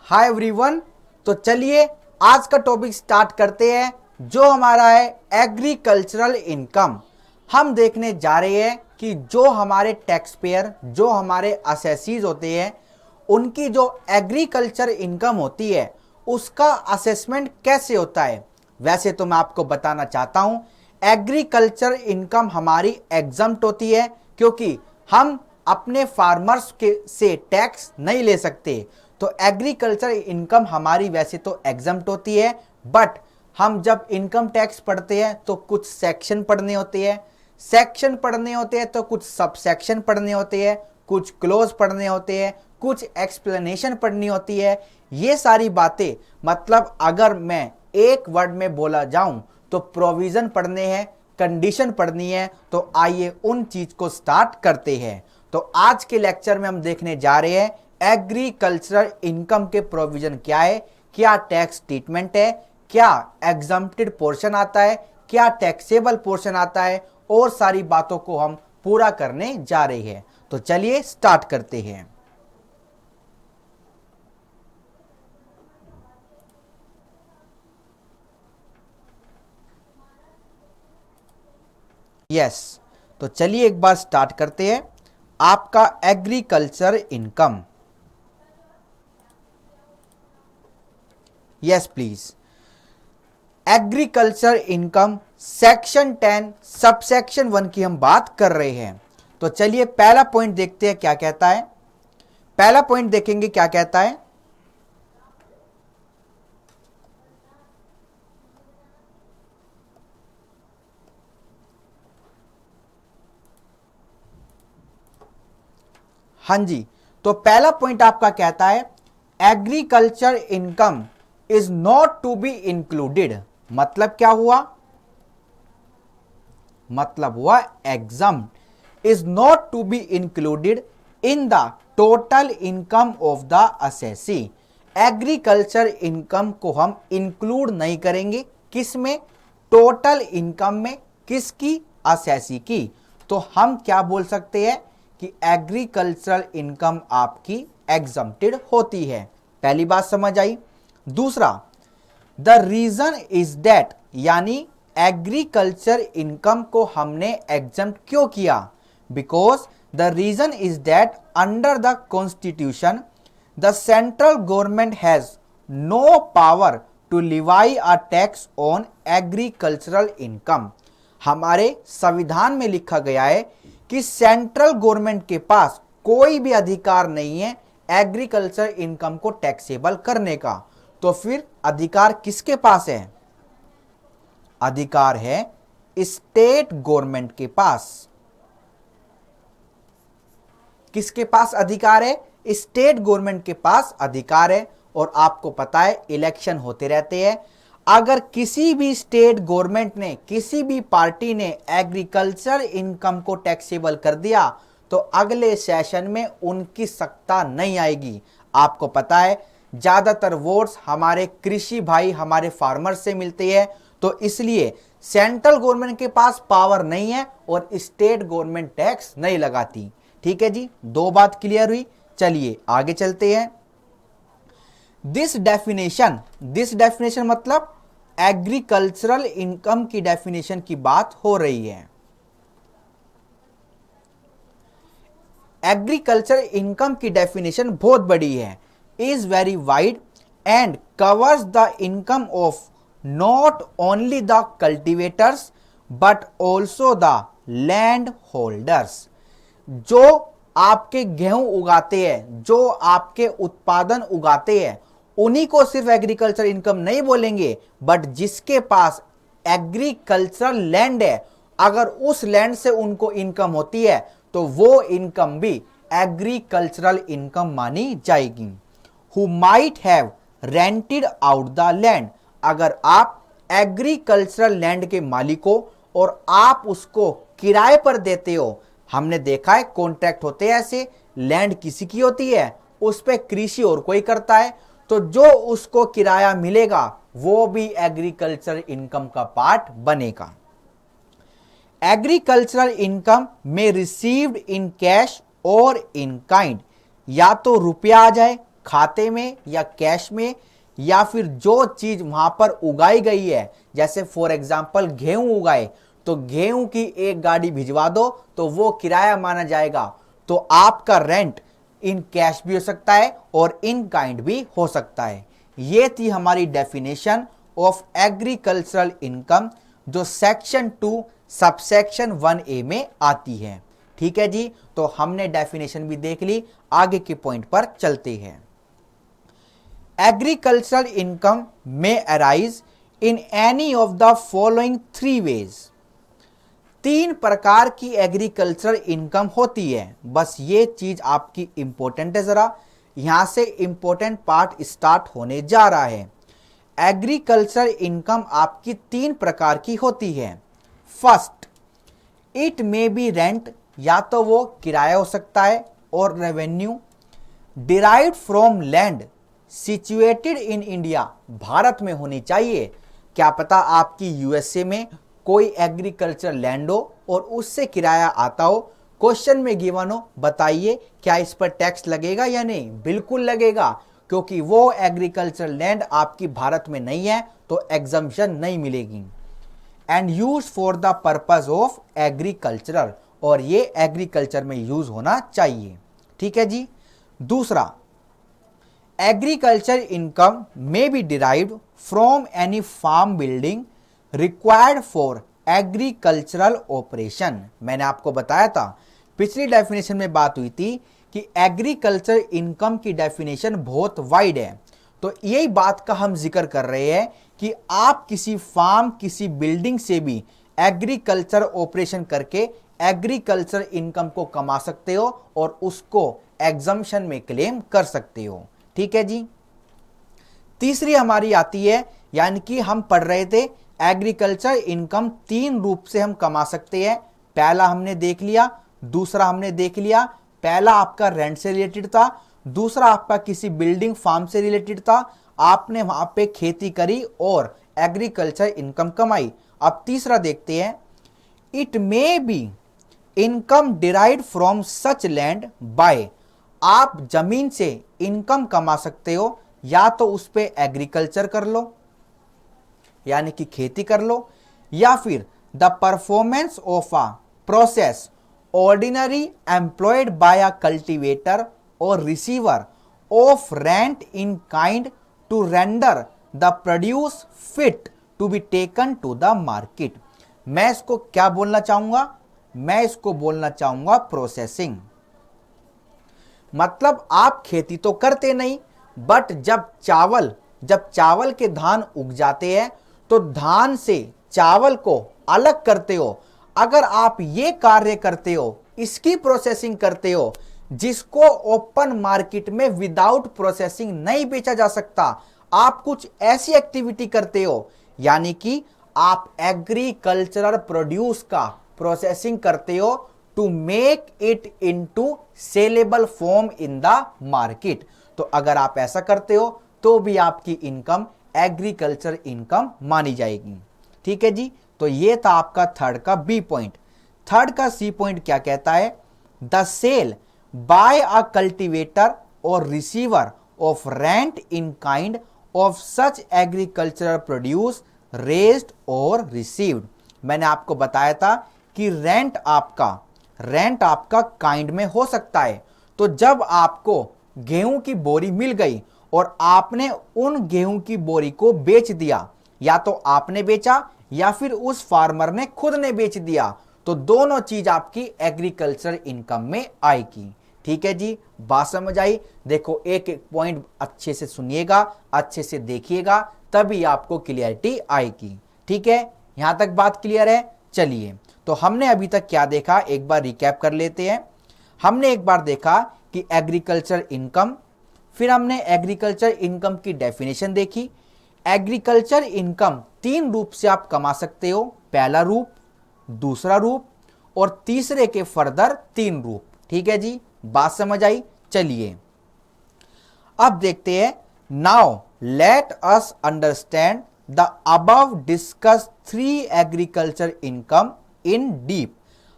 Hi everyone. तो चलिए आज का टॉपिक स्टार्ट करते हैं जो हमारा है एग्रीकल्चरल इनकम। हम देखने जा रहे हैं कि जो हमारे टैक्स पेयर, जो हमारे असेसीज होते हैं, उनकी जो एग्रीकल्चर इनकम होती है उसका असेसमेंट कैसे होता है। वैसे तो मैं आपको बताना चाहता हूं एग्रीकल्चर इनकम हमारी एग्जम्प्ट होती है क्योंकि हम अपने फार्मर्स के से टैक्स नहीं ले सकते। तो एग्रीकल्चर इनकम हमारी वैसे तो एग्जम्प्ट होती है, बट हम जब इनकम टैक्स पढ़ते हैं तो कुछ सेक्शन पढ़ने होते हैं, सेक्शन पढ़ने होते हैं तो कुछ सब सेक्शन पढ़ने होते हैं, कुछ क्लोज पढ़ने होते हैं, कुछ एक्सप्लेनेशन पढ़नी होती है। ये सारी बातें मतलब अगर मैं एक वर्ड में बोला जाऊं तो प्रोविजन पढ़ने हैं, कंडीशन पढ़नी है। तो आइए उन चीज को स्टार्ट करते हैं। तो आज के लेक्चर में हम देखने जा रहे हैं एग्रीकल्चरल इनकम के प्रोविजन क्या है, क्या टैक्स ट्रीटमेंट है, क्या एग्जम्प्टेड पोर्शन आता है, क्या टैक्सेबल पोर्शन आता है, और सारी बातों को हम पूरा करने जा रहे हैं। तो चलिए स्टार्ट करते हैं। यस, तो चलिए एक बार स्टार्ट करते हैं। आपका agriculture income, yes please, agriculture income section 10 subsection 1 की हम बात कर रहे हैं। तो चलिए पहला पॉइंट देखते हैं क्या कहता है। पहला पॉइंट देखेंगे क्या कहता है। हाँ जी, तो पहला पॉइंट आपका कहता है agriculture income is not to be included. मतलब क्या हुआ? मतलब हुआ exempt is not to be included in the total income of the assessee. Agriculture income को हम इंक्लूड नहीं करेंगे, किस में? टोटल इनकम में। किसकी? असेसी की। तो हम क्या बोल सकते हैं कि एग्रीकल्चरल इनकम आपकी एग्जम्प्टेड होती है। पहली बात समझ आई। दूसरा, द रीजन इज दैट, यानी एग्रीकल्चर इनकम को हमने एग्जम्प्ट क्यों किया? Because the reason is that under the constitution the central government has no power to levy a tax on agricultural income. हमारे संविधान में लिखा गया है कि सेंट्रल गवर्नमेंट के पास कोई भी अधिकार नहीं है एग्रीकल्चर इनकम को टैक्सेबल करने का। तो फिर अधिकार किसके पास है? अधिकार है स्टेट गवर्नमेंट के पास। किसके पास अधिकार है? स्टेट गवर्नमेंट के पास अधिकार है। और आपको पता है इलेक्शन होते रहते हैं, अगर किसी भी स्टेट गवर्नमेंट ने, किसी भी पार्टी ने एग्रीकल्चर इनकम को टैक्सेबल कर दिया तो अगले सेशन में उनकी सत्ता नहीं आएगी। आपको पता है ज्यादातर वोट्स हमारे कृषि भाई, हमारे फार्मर से मिलते हैं। तो इसलिए सेंट्रल गवर्नमेंट के पास पावर नहीं है और स्टेट गवर्नमेंट टैक्स नहीं लगाती। ठीक है जी, दो बात क्लियर हुई। चलिए आगे चलते हैं। दिस डेफिनेशन मतलब एग्रीकल्चरल इनकम की डेफिनेशन की बात हो रही है। एग्रीकल्चर इनकम की डेफिनेशन बहुत बड़ी है, is very wide and covers the income of not only the cultivators but also the land holders. जो आपके गेहूं उगाते हैं, जो आपके उत्पादन उगाते हैं, उन्हीं को सिर्फ एग्रीकल्चर इनकम नहीं बोलेंगे, बट जिसके पास एग्रीकल्चरल लैंड है, अगर उस लैंड से उनको इनकम होती है तो वो इनकम भी एग्रीकल्चरल इनकम मानी जाएगी। Who might have rented out the land, अगर आप एग्रीकल्चरल लैंड के मालिक हो और आप उसको किराए पर देते हो, हमने देखा है कॉन्ट्रैक्ट होते हैं ऐसे, लैंड किसी की होती है, उस पे कृषि और कोई करता है, तो जो उसको किराया मिलेगा वो भी एग्रीकल्चर इनकम का पार्ट बनेगा। एग्रीकल्चरल इनकम में रिसीव्ड इन कैश और इन काइंड, या तो रुपया आ जाए खाते में या कैश में, या फिर जो चीज वहां पर उगाई गई है, जैसे फॉर एग्जांपल गेहूं उगाए तो गेहूं की एक गाड़ी भिजवा दो तो वो किराया माना जाएगा। तो आपका रेंट इन कैश भी हो सकता है और इन काइंड भी हो सकता है। ये थी हमारी डेफिनेशन ऑफ एग्रीकल्चरल इनकम जो सेक्शन 2 सबसेक्शन 1A में आती है। ठीक है जी, तो हमने डेफिनेशन भी देख ली, आगे के पॉइंट पर चलते हैं। एग्रीकल्चरल इनकम में arise in any of the following 3 ways. 3 प्रकार की एग्रीकल्चरल इनकम होती है। बस ये चीज आपकी इंपॉर्टेंट है, जरा यहां से इंपॉर्टेंट पार्ट स्टार्ट होने जा रहा है। एग्रीकल्चरल इनकम आपकी 3 प्रकार की होती है। First, it may B rent, या तो वो किराया हो सकता है, और revenue derived from land situated in India, भारत में होनी चाहिए। क्या पता आपकी यूएसए में कोई एग्रीकल्चर लैंड हो और उससे किराया आता हो, क्वेश्चन में गिवन हो, बताइए क्या इस पर टैक्स लगेगा या नहीं? बिल्कुल लगेगा, क्योंकि वो एग्रीकल्चर लैंड आपकी भारत में नहीं है तो एग्जम्पशन नहीं मिलेगी। And use for the purpose of agricultural, और ये एग्रीकल्चर में यूज होना चाहिए। ठीक है जी। दूसरा, एग्रीकल्चर इनकम में be derived from any farm building required for agricultural operation. मैंने आपको बताया था, पिछली डेफिनेशन में बात हुई थी कि एग्रीकल्चर इनकम की डेफिनेशन बहुत वाइड है। तो यही बात का हम जिक्र कर रहे हैं कि आप किसी फार्म, किसी बिल्डिंग से भी एग्रीकल्चर ऑपरेशन करके एग्रीकल्चर इनकम को कमा सकते हो और उसको एग्जम्पशन में क्लेम कर सकते हो। ठीक है जी। तीसरी हमारी आती है, यानी कि हम पढ़ रहे थे एग्रीकल्चर इनकम 3 रूप से हम कमा सकते हैं। पहला हमने देख लिया, दूसरा हमने देख लिया। पहला आपका रेंट से रिलेटेड था, दूसरा आपका किसी बिल्डिंग फार्म से रिलेटेड था, आपने वहां पे खेती करी और एग्रीकल्चर इनकम कमाई। अब तीसरा देखते हैं, it may be income derived from such land by, आप जमीन से इनकम कमा सकते हो, या तो उस पे एग्रीकल्चर कर लो यानी कि खेती कर लो, या फिर the performance of a process ordinary employed by a cultivator और receiver of rent in kind to render the produce fit to be taken to the market. मैं इसको क्या बोलना चाहूंगा? मैं इसको बोलना चाहूंगा प्रोसेसिंग। मतलब आप खेती तो करते नहीं, बट जब चावल के धान उग जाते हैं तो धान से चावल को अलग करते हो। अगर आप ये कार्य करते हो, इसकी प्रोसेसिंग करते हो, जिसको ओपन मार्केट में विदाउट प्रोसेसिंग नहीं बेचा जा सकता, आप कुछ ऐसी एक्टिविटी करते हो, यानी कि आप एग्रीकल्चरल प्रोड्यूस का प्रोसेसिंग करते हो to make it into saleable form in the market. तो अगर आप ऐसा करते हो तो भी आपकी इनकम एग्रीकल्चर इनकम मानी जाएगी। ठीक है जी। तो ये था आपका थर्ड का बी पॉइंट। थर्ड का सी पॉइंट क्या कहता है? The sale by a cultivator और receiver of rent in kind of such agricultural produce raised और रिसीव्ड। मैंने आपको बताया था कि रेंट आपका काइंड में हो सकता है। तो जब आपको गेहूं की बोरी मिल गई और आपने उन गेहूं की बोरी को बेच दिया, या तो आपने बेचा या फिर उस फार्मर ने खुद ने बेच दिया, तो दोनों चीज आपकी एग्रीकल्चर इनकम में आएगी। ठीक है जी, बात समझ आई? देखो एक एक पॉइंट अच्छे से सुनिएगा, अच्छे से देखिएगा, तभी आपको क्लियरिटी आएगी। ठीक है, यहां तक बात क्लियर है? चलिए, तो हमने अभी तक क्या देखा एक बार रिकैप कर लेते हैं। हमने एक बार देखा कि एग्रीकल्चर इनकम, फिर हमने एग्रीकल्चर इनकम की डेफिनेशन देखी। एग्रीकल्चर इनकम 3 रूप से आप कमा सकते हो, पहला रूप, दूसरा रूप और तीसरे के फर्दर 3 रूप। ठीक है जी, बात समझ आई? चलिए अब देखते हैं। Now let us understand the above discuss 3 agriculture income in deep.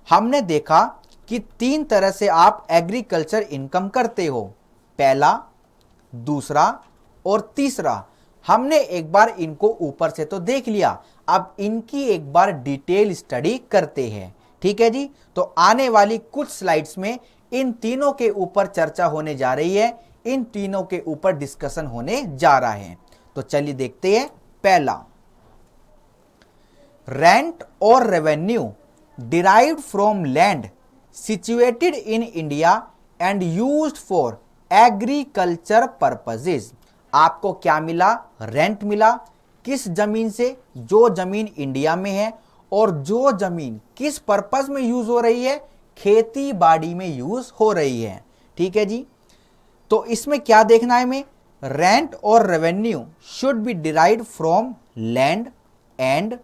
हमने देखा कि 3 तरह से आप एग्रीकल्चर इनकम करते हो। पहला दूसरा और तीसरा हमने एक बार इनको ऊपर से तो देख लिया, अब इनकी एक बार डिटेल स्टडी करते हैं। ठीक है जी, तो आने वाली कुछ स्लाइड्स में इन तीनों के ऊपर चर्चा होने जा रही है, इन तीनों के ऊपर डिस्कशन होने जा रहा है। तो चलिए देखते हैं। पहला, रेंट और revenue derived from land situated in India and used for agriculture purposes. आपको क्या मिला? रेंट मिला। किस जमीन से? जो जमीन इंडिया में है, और जो जमीन किस पर्पस में यूज हो रही है? खेती बाड़ी में यूज हो रही है। ठीक है जी, तो इसमें क्या देखना है हमें? रेंट और revenue should be derived from land and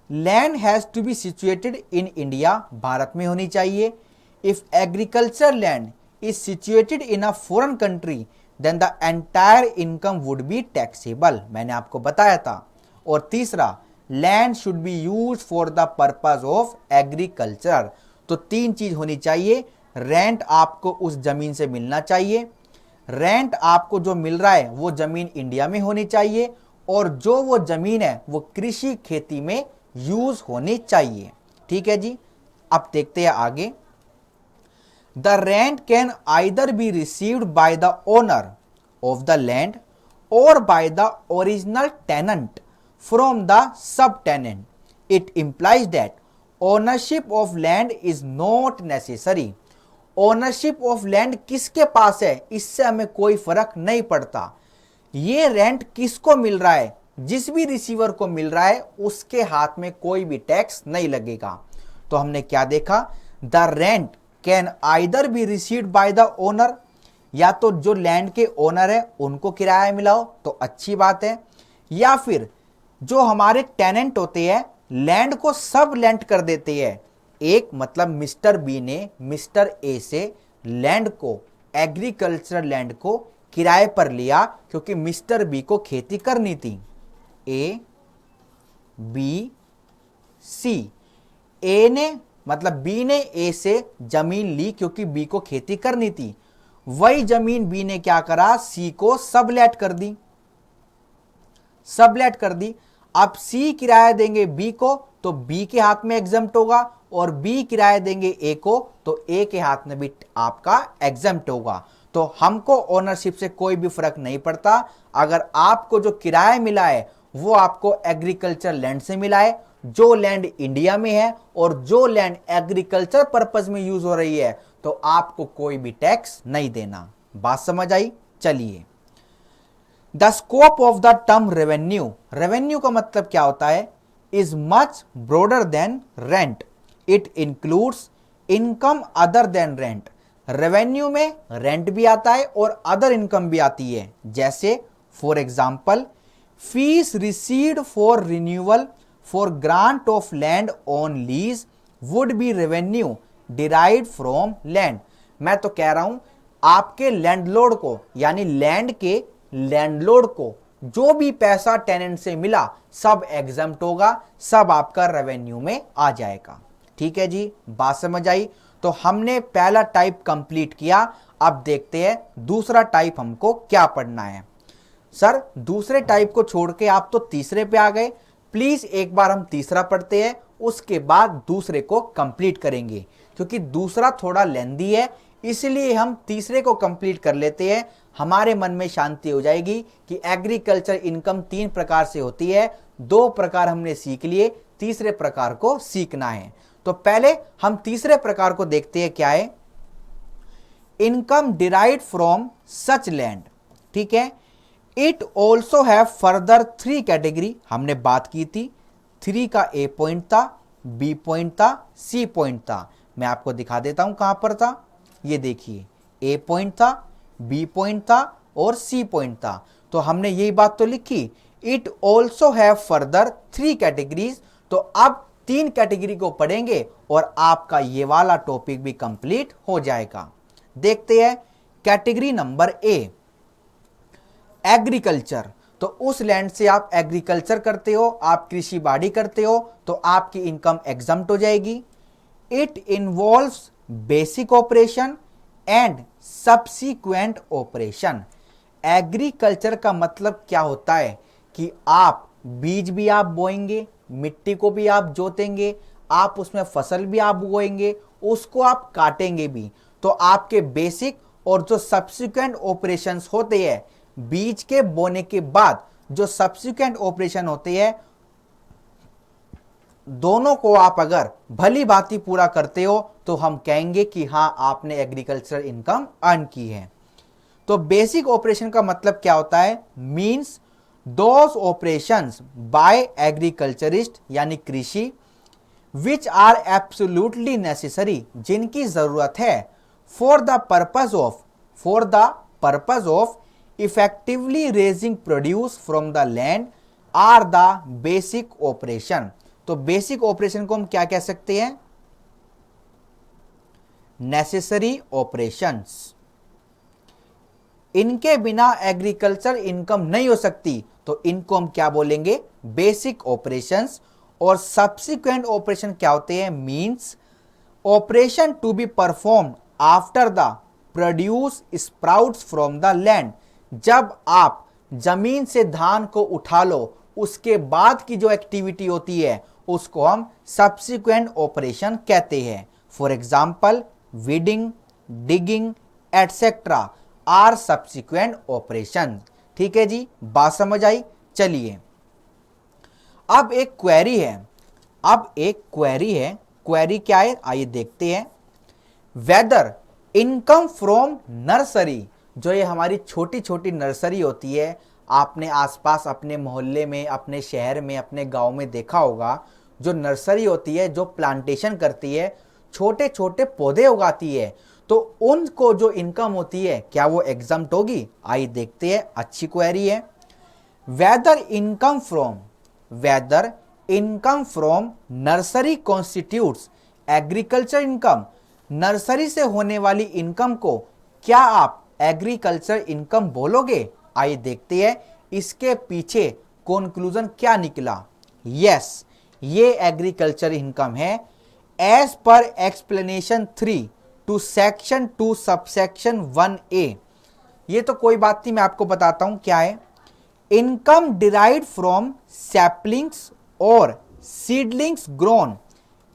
land has to be situated in India, भारत में होनी चाहिए। If agriculture land is situated in a foreign country then the entire income would be taxable, मैंने आपको बताया था। और तीसरा, land should be use for the purpose of agriculture. तो तीन चीज होनी चाहिए। रेंट आपको उस जमीन से मिलना चाहिए, रेंट आपको जो मिल रहा है वो जमीन इंडिया में होनी चाहिए, और जो वो जमीन है वो कृषि खेती में यूज होनी चाहिए। ठीक है जी, अब देखते हैं आगे। The rent can either be received by the owner of the land और by the original tenant from the subtenant. It implies that ownership of land is not necessary. Ownership of land किसके पास है इससे हमें कोई फर्क नहीं पड़ता। ये रेंट किसको मिल रहा है? जिस भी रिसीवर को मिल रहा है उसके हाथ में कोई भी टैक्स नहीं लगेगा। तो हमने क्या देखा? The rent can either be received by the owner, या तो जो लैंड के ओनर है उनको किराया मिलाओ तो अच्छी बात है, या फिर जो हमारे टेनेंट होते हैं लैंड को सब लेंट कर देते हैं। एक मतलब मिस्टर बी ने मिस्टर ए से लैंड को, एग्रीकल्चर लैंड को किराए पर लिया क्योंकि मिस्टर बी को खेती करनी थी। ए बी सी, ए ने मतलब बी ने ए से जमीन ली क्योंकि बी को खेती करनी थी, वही जमीन बी ने क्या करा? सी को सबलेट कर दी, सबलेट कर दी। अब सी किराया देंगे बी को तो बी के हाथ में एग्जम्प्ट होगा, और बी किराया देंगे ए को तो ए के हाथ में भी आपका एग्जम्प्ट होगा। तो हमको ओनरशिप से कोई भी फर्क नहीं पड़ता। अगर आपको जो किराया मिला है वो आपको एग्रीकल्चर लैंड से मिला है, जो लैंड इंडिया में है और जो लैंड एग्रीकल्चर पर्पस में यूज हो रही है, तो आपको कोई भी टैक्स नहीं देना। बात समझ आई? चलिए, the scope of the term revenue, revenue का मतलब क्या होता है? Is much broader then rent, it includes income other than rent. Revenue में रेंट भी आता है और अदर इनकम भी आती है, जैसे for example fees received for renewal for grant of land on lease would be revenue derived from land. मैं तो कह रहा हूं आपके लैंडलॉर्ड को, यानी लैंड के लैंडलॉर्ड को जो भी पैसा टेनेंट से मिला सब एग्जम्प्ट होगा, सब आपका रेवेन्यू में आ जाएगा। ठीक है जी, बात समझ आई? तो हमने पहला टाइप कंप्लीट किया। अब देखते हैं दूसरा टाइप हमको क्या पढ़ना है। सर दूसरे टाइप को छोड़ के आप तो तीसरे पे आ गए, प्लीज एक बार हम तीसरा पढ़ते हैं, उसके बाद दूसरे को कंप्लीट करेंगे, क्योंकि दूसरा थोड़ा लेंदी है, इसलिए हम तीसरे को कंप्लीट कर लेते हैं। हमारे मन में शांति हो जाएगी कि एग्रीकल्चर इनकम 3 प्रकार से होती है, 2 प्रकार हमने सीख लिए, तीसरे प्रकार को सीखना है। तो पहले हम तीसरे प्रकार को देखते हैं, क्या है? Income derived from such land. ठीक है, it also have further 3 category, हमने बात की थी। 3 का ए पॉइंट था, बी पॉइंट था, सी पॉइंट था। मैं आपको दिखा देता हूं कहां पर था। ये देखिए, ए पॉइंट था, बी पॉइंट था और सी पॉइंट था। तो हमने यही बात तो लिखी, it also have further 3 categories. तो अब 3 कैटेगरी को पढ़ेंगे और आपका ये वाला टॉपिक भी कंप्लीट हो जाएगा। देखते हैं कैटेगरी नंबर ए, एग्रीकल्चर। तो उस लैंड से आप एग्रीकल्चर करते हो, आप कृषि बाड़ी करते हो, तो आपकी इनकम एग्जम्प्ट हो जाएगी। It involves basic operation and subsequent operation. Agriculture का मतलब क्या होता है कि आप बीज भी आप बोएंगे, मिट्टी को भी आप जोतेंगे, आप उसमें फसल भी आप बोएंगे, उसको आप काटेंगे भी। तो आपके बेसिक और जो सब्सिक्वेंट ऑपरेशंस होते हैं, बीज के बोने के बाद जो सब्सिक्वेंट ऑपरेशन होते हैं, दोनों को आप अगर भली भांति पूरा करते हो तो हम कहेंगे कि हां आपने एग्रीकल्चर इनकम अर्न की है। तो बेसिक ऑपरेशन का मतलब क्या होता है? Means those operations by agriculturist यानी कृषि विच आर एब्सोल्युटली नेसेसरी, जिनकी जरूरत है for the purpose of effectively raising produce from the land are the basic operation. तो बेसिक ऑपरेशन को हम क्या कह सकते हैं? Necessary operations. इनके बिना एग्रीकल्चर इनकम नहीं हो सकती, तो इनको हम क्या बोलेंगे? Basic operations. और सब्सिक्वेंट ऑपरेशन क्या होते हैं? Means operation to be perform after the produce sprouts from the land. जब आप जमीन से धान को उठा लो, उसके बाद की जो एक्टिविटी होती है उसको हम सब्सिक्वेंट ऑपरेशन कहते हैं। For example weeding, digging etcetera are subsequent operation. ठीक है जी, बात समझ आई? चलिए अब एक क्वेरी है। क्वेरी क्या है आइए देखते हैं। वेदर इनकम फ्रॉम नर्सरी, जो ये हमारी छोटी छोटी नर्सरी होती है, आपने आसपास अपने मोहल्ले में, अपने शहर में, अपने गांव में देखा होगा, जो नर्सरी होती है, जो प्लांटेशन करती है, छोटे छोटे पौधे उगाती है, तो उनको जो इनकम होती है क्या वो एग्जम्प्ट होगी? आइए देखते हैं। अच्छी क्वेरी है। Whether income from nursery constitutes agriculture income, nursery से होने वाली इनकम को क्या आप एग्रीकल्चर इनकम बोलोगे? आइए देखते हैं इसके पीछे कंक्लूजन क्या निकला। यस, ये एग्रीकल्चर इनकम है एज पर explanation 3 to section 2 subsection 1A। ये तो कोई बात नहीं, मैं आपको बताता हूं क्या है। इनकम डिराइव्ड फ्रॉम सैपलिंग्स और seedlings grown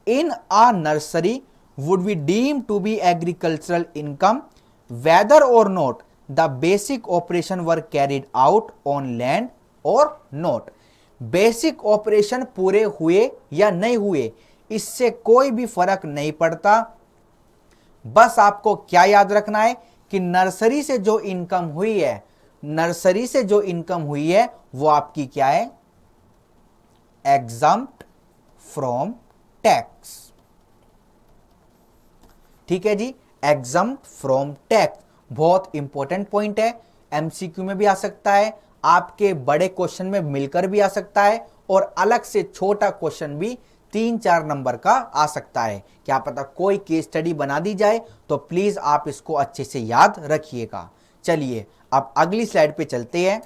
in a nursery would be deemed to be agricultural income whether और not the basic operation were carried out on land और नॉट। बेसिक ऑपरेशन पूरे हुए या नहीं हुए, इससे कोई भी फर्क नहीं पड़ता। बस आपको क्या याद रखना है कि नर्सरी से जो इनकम हुई है वो आपकी क्या है? Exempt from tax. ठीक है जी, एग्जम्प्ट फ्रॉम टैक्स बहुत इंपॉर्टेंट पॉइंट है। एमसीक्यू में भी आ सकता है, आपके बड़े क्वेश्चन में मिलकर भी आ सकता है, और अलग से छोटा क्वेश्चन भी 3-4 नंबर का आ सकता है। क्या पता कोई केस स्टडी बना दी जाए, तो प्लीज आप इसको अच्छे से याद रखिएगा। चलिए अब अगली स्लाइड पे चलते हैं।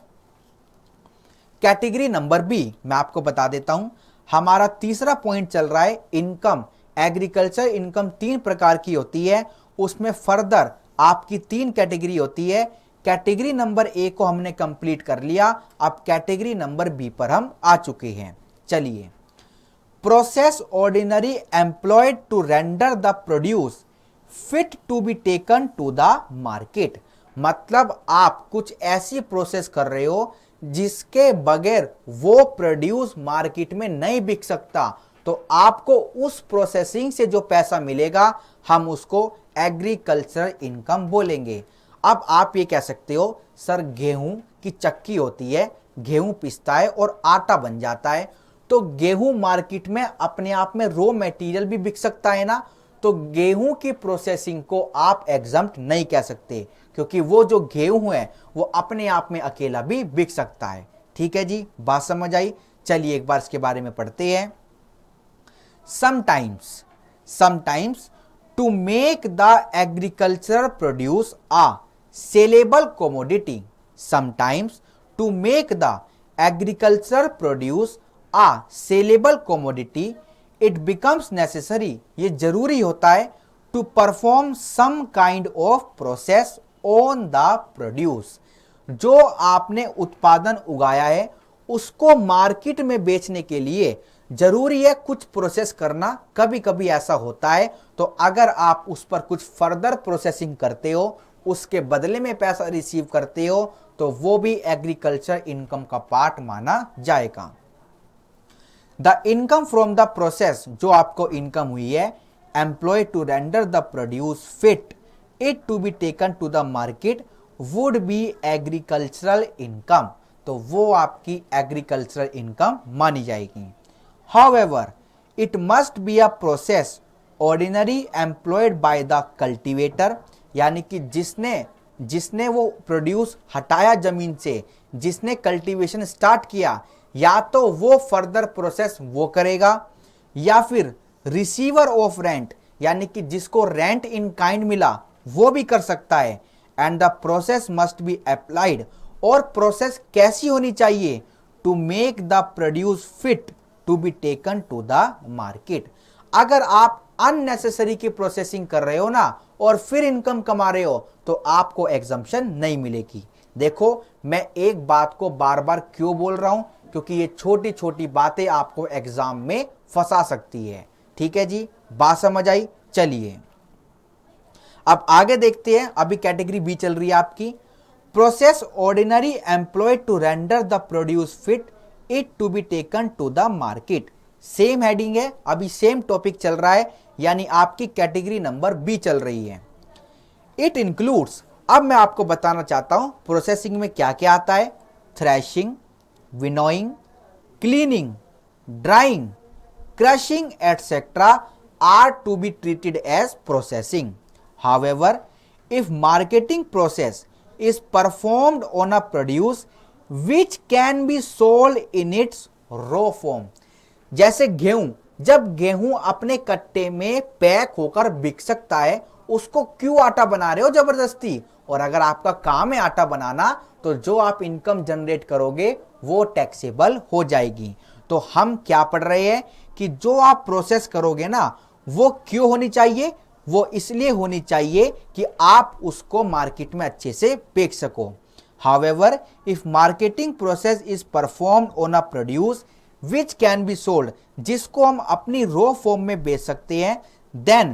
कैटेगरी नंबर बी मैं आपको बता देता हूं। हमारा तीसरा पॉइंट चल रहा है इनकम। एग्रीकल्चर इनकम 3 प्रकार की होती है, उसमें फर्दर आपकी 3 कैटेगरी होती है। कैटेगरी नंबर ए को हमने कंप्लीट कर लिया, अब कैटेगरी नंबर बी पर हम आ चुके हैं। चलिए, process ordinary employed to render the produce fit to be taken to the market. मतलब आप कुछ ऐसी प्रोसेस कर रहे हो जिसके बगैर वो प्रोड्यूस मार्केट में नहीं बिक सकता, तो आपको उस प्रोसेसिंग से जो पैसा मिलेगा हम उसको एग्रीकल्चर इनकम बोलेंगे। अब आप ये कह सकते हो सर गेहूं की चक्की होती है, गेहूं पिसता है और आटा बन जाता है, तो गेहूं मार्केट में अपने आप में रॉ मटेरियल भी बिक सकता है ना, तो गेहूं की प्रोसेसिंग को आप एग्जम्प्ट नहीं कह सकते, क्योंकि वो जो गेहूं है वो अपने आप में अकेला भी बिक सकता है। ठीक है जी, बात समझ आई? चलिए एक बार इसके बारे में पढ़ते हैं। Sometimes to make the agriculture produce a saleable commodity, sometimes to make the agriculture produce a sellable commodity it becomes necessary, ये जरूरी होता है to perform some kind of process on the produce, जो आपने उत्पादन उगाया है उसको मार्केट में बेचने के लिए जरूरी है कुछ प्रोसेस करना। कभी कभी ऐसा होता है, तो अगर आप उस पर कुछ फर्दर प्रोसेसिंग करते हो, उसके बदले में पैसा रिसीव करते हो, तो वो भी एग्रीकल्चर इनकम का पार्ट माना जाएगा। The income from the process, जो आपको इनकम हुई है, employ to render the produce fit it to be taken to the market would be agricultural income, तो वो आपकी एग्रीकल्चरल इनकम मानी जाएगी। However it must be a process ordinary employed by the cultivator, यानी कि जिसने वो प्रोड्यूस हटाया जमीन से, जिसने कल्टीवेशन स्टार्ट किया, या तो वो फर्दर प्रोसेस वो करेगा, या फिर रिसीवर ऑफ रेंट, यानी कि जिसको रेंट इन काइंड मिला वो भी कर सकता है। And the process must be applied, और प्रोसेस कैसी होनी चाहिए, to make the produce fit to be taken to the market. अगर आप अननेसेसरी की प्रोसेसिंग कर रहे हो ना और फिर इनकम कमा रहे हो, तो आपको एग्जम्पशन नहीं मिलेगी। देखो, मैं एक बात को बार बार क्यों बोल रहा हूं, क्योंकि ये छोटी छोटी बातें आपको एग्जाम में फंसा सकती है। ठीक है जी, बात समझ आई? चलिए अब आगे देखते हैं। अभी कैटेगरी बी चल रही है आपकी, process ordinary employed to render the produce fit it to be taken to the market. Same heading है, अभी सेम टॉपिक चल रहा है, यानी आपकी कैटेगरी नंबर बी चल रही है। इट इंक्लूड्स, अब मैं आपको बताना चाहता हूं प्रोसेसिंग में क्या क्या आता है। Threshing, winnowing, cleaning, drying, crushing etcetera are to be treated as processing. However, if marketing process is performed on a produce which can be sold in its raw form, जैसे गेहूं, जब गेहूं अपने कट्टे में पैक होकर बिक सकता है, उसको क्यों आटा बना रहे हो जबरदस्ती? और अगर आपका काम है आटा बनाना, तो जो आप इनकम जनरेट करोगे वो टैक्सेबल हो जाएगी। तो हम क्या पढ़ रहे हैं कि जो आप प्रोसेस करोगे ना, वो क्यों होनी चाहिए? वो इसलिए होनी चाहिए कि आप उसको मार्केट में अच्छे से बेच सको। However, if marketing process is performed on a produce which can be sold, जिसको हम अपनी रॉ फॉर्म में बेच सकते हैं, then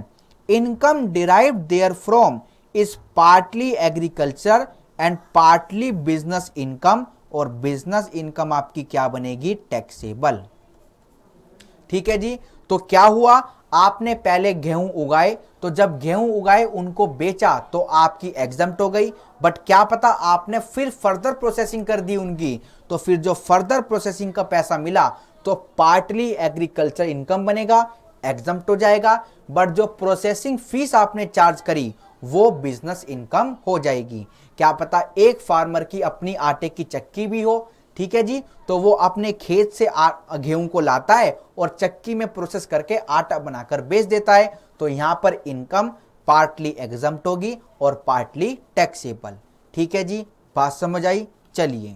income derived therefrom is partly agriculture and partly business income, और बिजनेस इनकम आपकी क्या बनेगी? टैक्सेबल। ठीक है जी, तो क्या हुआ, आपने पहले गेहूं उगाए, तो जब गेहूं उगाए उनको बेचा तो आपकी एग्जम्प्ट हो गई, बट क्या पता आपने फिर फर्दर प्रोसेसिंग कर दी उनकी, तो फिर जो फर्दर प्रोसेसिंग का पैसा मिला तो पार्टली एग्रीकल्चर इनकम बनेगा, एग्जम्प्ट हो जाएगा, बट जो प्रोसेसिंग फीस आपने चार्ज करी वो बिजनेस इनकम हो जाएगी। क्या पता एक फार्मर की अपनी आटे की चक्की भी हो, ठीक है जी, तो वो अपने खेत से गेहूं को लाता है और चक्की में प्रोसेस करके आटा बनाकर बेच देता है, तो यहां पर इनकम पार्टली एग्जम्प्ट होगी और पार्टली टैक्सेबल। ठीक है जी, बात समझ आई? चलिए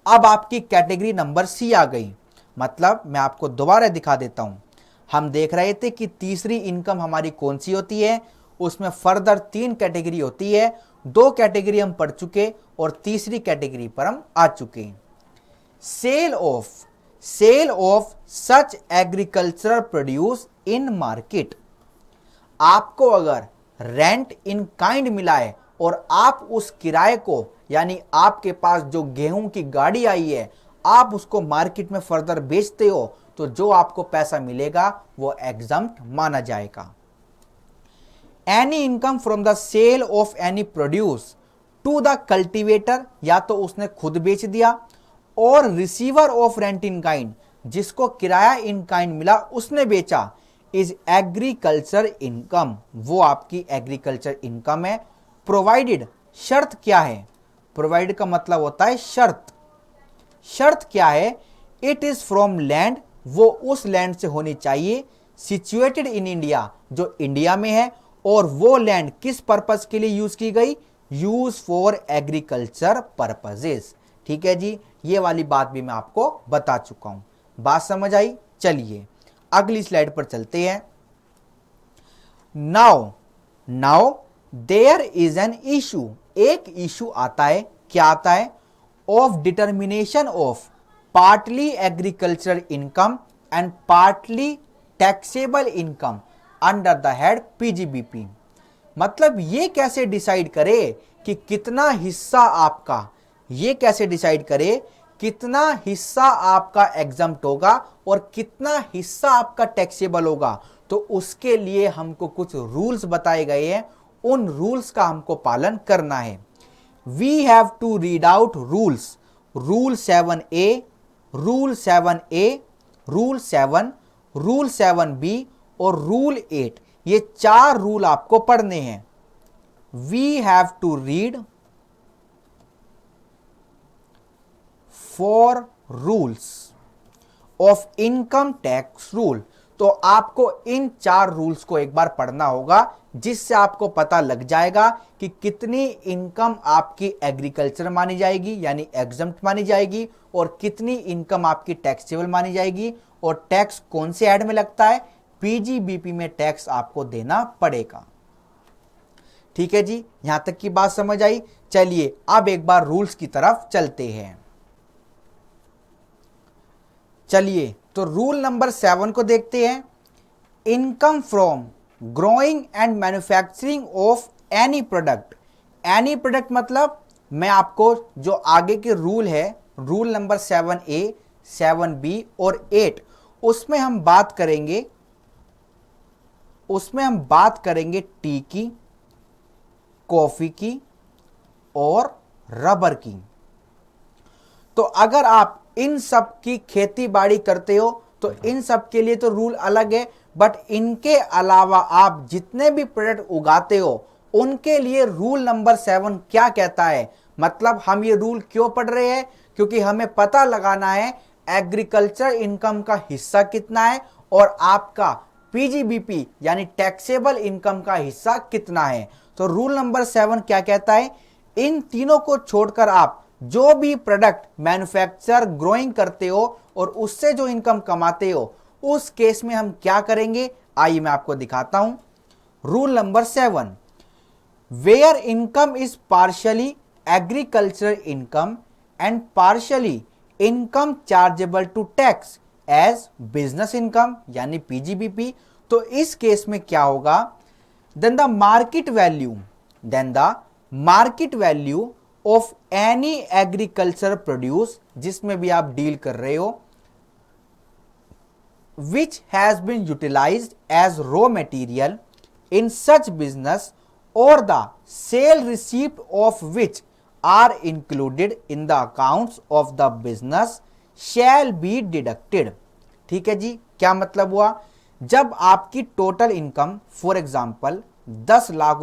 अब आपकी कैटेगरी नंबर सी आ गई, मतलब मैं आपको दोबारा दिखा देता हूं। हम देख रहे थे कि तीसरी इनकम हमारी कौन सी होती है, उसमें फर्दर 3 कैटेगरी होती है, 2 कैटेगरी हम पढ़ चुके और तीसरी कैटेगरी पर हम आ चुके। Sale of such agricultural produce in market. आपको अगर रेंट इन काइंड मिला है और आप उस किराए को, यानी आपके पास जो गेहूं की गाड़ी आई है, आप उसको मार्केट में फर्दर बेचते हो, तो जो आपको पैसा मिलेगा वो एग्जम्प्ट माना जाएगा। Any income from the sale of any produce to the cultivator, या तो उसने खुद बेच दिया, और receiver of rent in kind, जिसको किराया इन काइंड मिला उसने बेचा, इज एग्रीकल्चर इनकम, वो आपकी एग्रीकल्चर इनकम है। प्रोवाइडेड, शर्त क्या है? प्रोवाइड का मतलब होता है शर्त। शर्त क्या है? इट इज फ्रॉम लैंड, वो उस लैंड से होनी चाहिए, सिचुएटेड इन इंडिया, जो इंडिया में है, और वो लैंड किस पर्पस के लिए यूज की गई? Use for agriculture purposes. ठीक है जी, ये वाली बात भी मैं आपको बता चुका हूं। बात समझ आई? चलिए अगली स्लाइड पर चलते हैं। Now there is an issue, एक इशू आता है, क्या आता है, of determination of partly agricultural income and partly taxable income under the head PGBP. मतलब ये कैसे डिसाइड करे कि कितना हिस्सा आपका, ये कैसे डिसाइड करे कितना हिस्सा आपका एग्जम्प्ट होगा और कितना हिस्सा आपका टैक्सेबल होगा। तो उसके लिए हमको कुछ रूल्स बताए गए हैं, उन रूल्स का हमको पालन करना है। We have to read out rules, rule 7A, rule 7A, rule 7, rule 7B और रूल 8। ये 4 रूल आपको पढ़ने हैं। We have to read 4 rules of income tax rule. तो आपको इन 4 रूल्स को एक बार पढ़ना होगा, जिससे आपको पता लग जाएगा कि कितनी इनकम आपकी एग्रीकल्चर मानी जाएगी यानी एग्जम्प्ट मानी जाएगी और कितनी इनकम आपकी टैक्सेबल मानी जाएगी और टैक्स कौन से ऐड में लगता है, पीजीबीपी में टैक्स आपको देना पड़ेगा। ठीक है जी, यहां तक की बात समझ आई। चलिए अब एक बार रूल्स की तरफ चलते हैं। चलिए तो रूल नंबर 7 को देखते हैं। Income from growing and manufacturing of any product. Any product मतलब मैं आपको जो आगे के रूल है, रूल नंबर 7A, 7B और 8, उसमें हम बात करेंगे टी की, कॉफी की और रबर की। तो अगर आप इन सब की खेती बाड़ी करते हो तो इन सब के लिए तो रूल अलग है, बट इनके अलावा आप जितने भी प्रोडक्ट उगाते हो उनके लिए रूल नंबर 7 क्या कहता है। मतलब हम ये रूल क्यों पढ़ रहे हैं, क्योंकि हमें पता लगाना है एग्रीकल्चर इनकम का हिस्सा कितना है और आपका पीजीबीपी यानी टैक्सेबल इनकम का हिस्सा कितना है। तो रूल नंबर 7 क्या कहता है, इन तीनों को छोड़कर आप जो भी प्रोडक्ट मैन्युफैक्चर ग्रोइंग करते हो और उससे जो इनकम कमाते हो, उस केस में हम क्या करेंगे, आइए मैं आपको दिखाता हूं। Rule number 7, where income is partially agriculture income and partially income chargeable to tax as business income यानी पीजीबीपी। तो इस केस में क्या होगा, then the market value of any agriculture produce, जिसमें भी आप डील कर रहे हो, which has been utilized as raw material in such business or the sale receipt of which are included in the accounts of the business shall be deducted। ठीक है जी, क्या मतलब हुआ, जब आपकी total income for example 10 lakh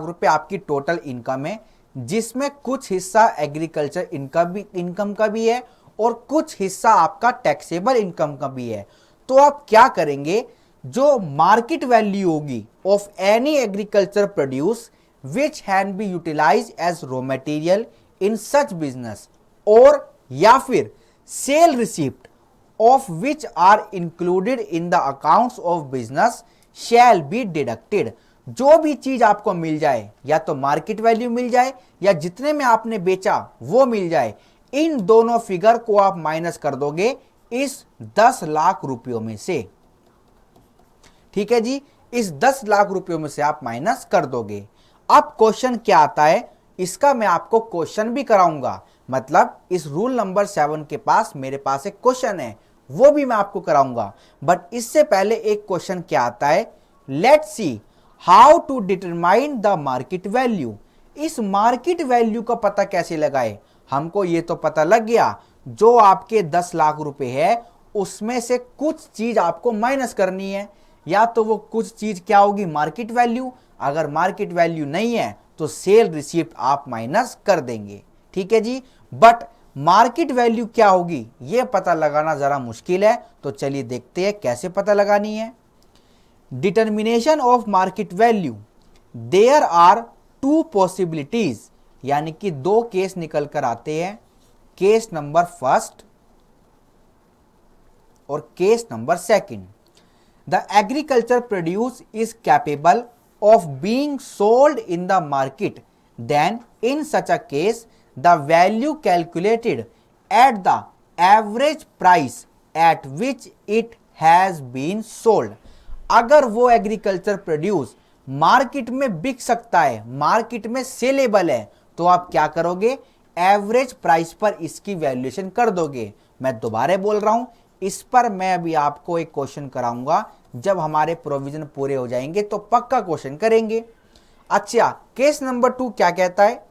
रुपए आपकी total income है, जिसमें कुछ हिस्सा एग्रीकल्चर इनकम का भी है और कुछ हिस्सा आपका टैक्सेबल इनकम का भी है। तो आप क्या करेंगे, जो मार्केट वैल्यू होगी of any agriculture produce which can be utilize as raw material in such business और या फिर sale receipt of which are included in the accounts of business shall be deducted. जो भी चीज आपको मिल जाए, या तो मार्केट वैल्यू मिल जाए या जितने में आपने बेचा वो मिल जाए, इन दोनों फिगर को आप माइनस कर दोगे इस 10 लाख रुपयों में से। ठीक है जी, इस 10 लाख रुपयों में से आप माइनस कर दोगे। अब क्वेश्चन क्या आता है, इसका मैं आपको क्वेश्चन भी कराऊंगा। मतलब इस रूल नंबर 7 के पास मेरे पास एक क्वेश्चन है, वो भी मैं आपको कराऊंगा। बट इससे पहले एक क्वेश्चन क्या आता है, let's see how to determine the market value. इस मार्केट वैल्यू का पता कैसे लगाए। हमको ये तो पता लग गया, जो आपके 10 लाख रुपए है उसमें से कुछ चीज आपको माइनस करनी है, या तो वो कुछ चीज क्या होगी, मार्केट वैल्यू। अगर मार्केट वैल्यू नहीं है तो सेल रिसिप्ट आप माइनस कर देंगे। ठीक है जी, बट मार्केट वैल्यू क्या होगी ये पता लगाना जरा मुश्किल है। तो चलिए देखते हैं कैसे पता लगानी है। Determination of market value, there are 2 possibilities, यानी कि 2 केस निकल कर आते हैं, केस नंबर 1 और case number 2। The agriculture produce is capable of being sold in the market, then in such a case the value calculated at the average price at which it has been sold. अगर वो agriculture produce market में बिक सकता है, market में saleable है, तो आप क्या करोगे, एवरेज प्राइस पर इसकी वैल्यूएशन कर दोगे। मैं दोबारा बोल रहा हूं, इस पर मैं अभी आपको एक क्वेश्चन कराऊंगा, जब हमारे प्रोविजन पूरे हो जाएंगे तो पक्का क्वेश्चन करेंगे। अच्छा, केस नंबर 2 क्या कहता है,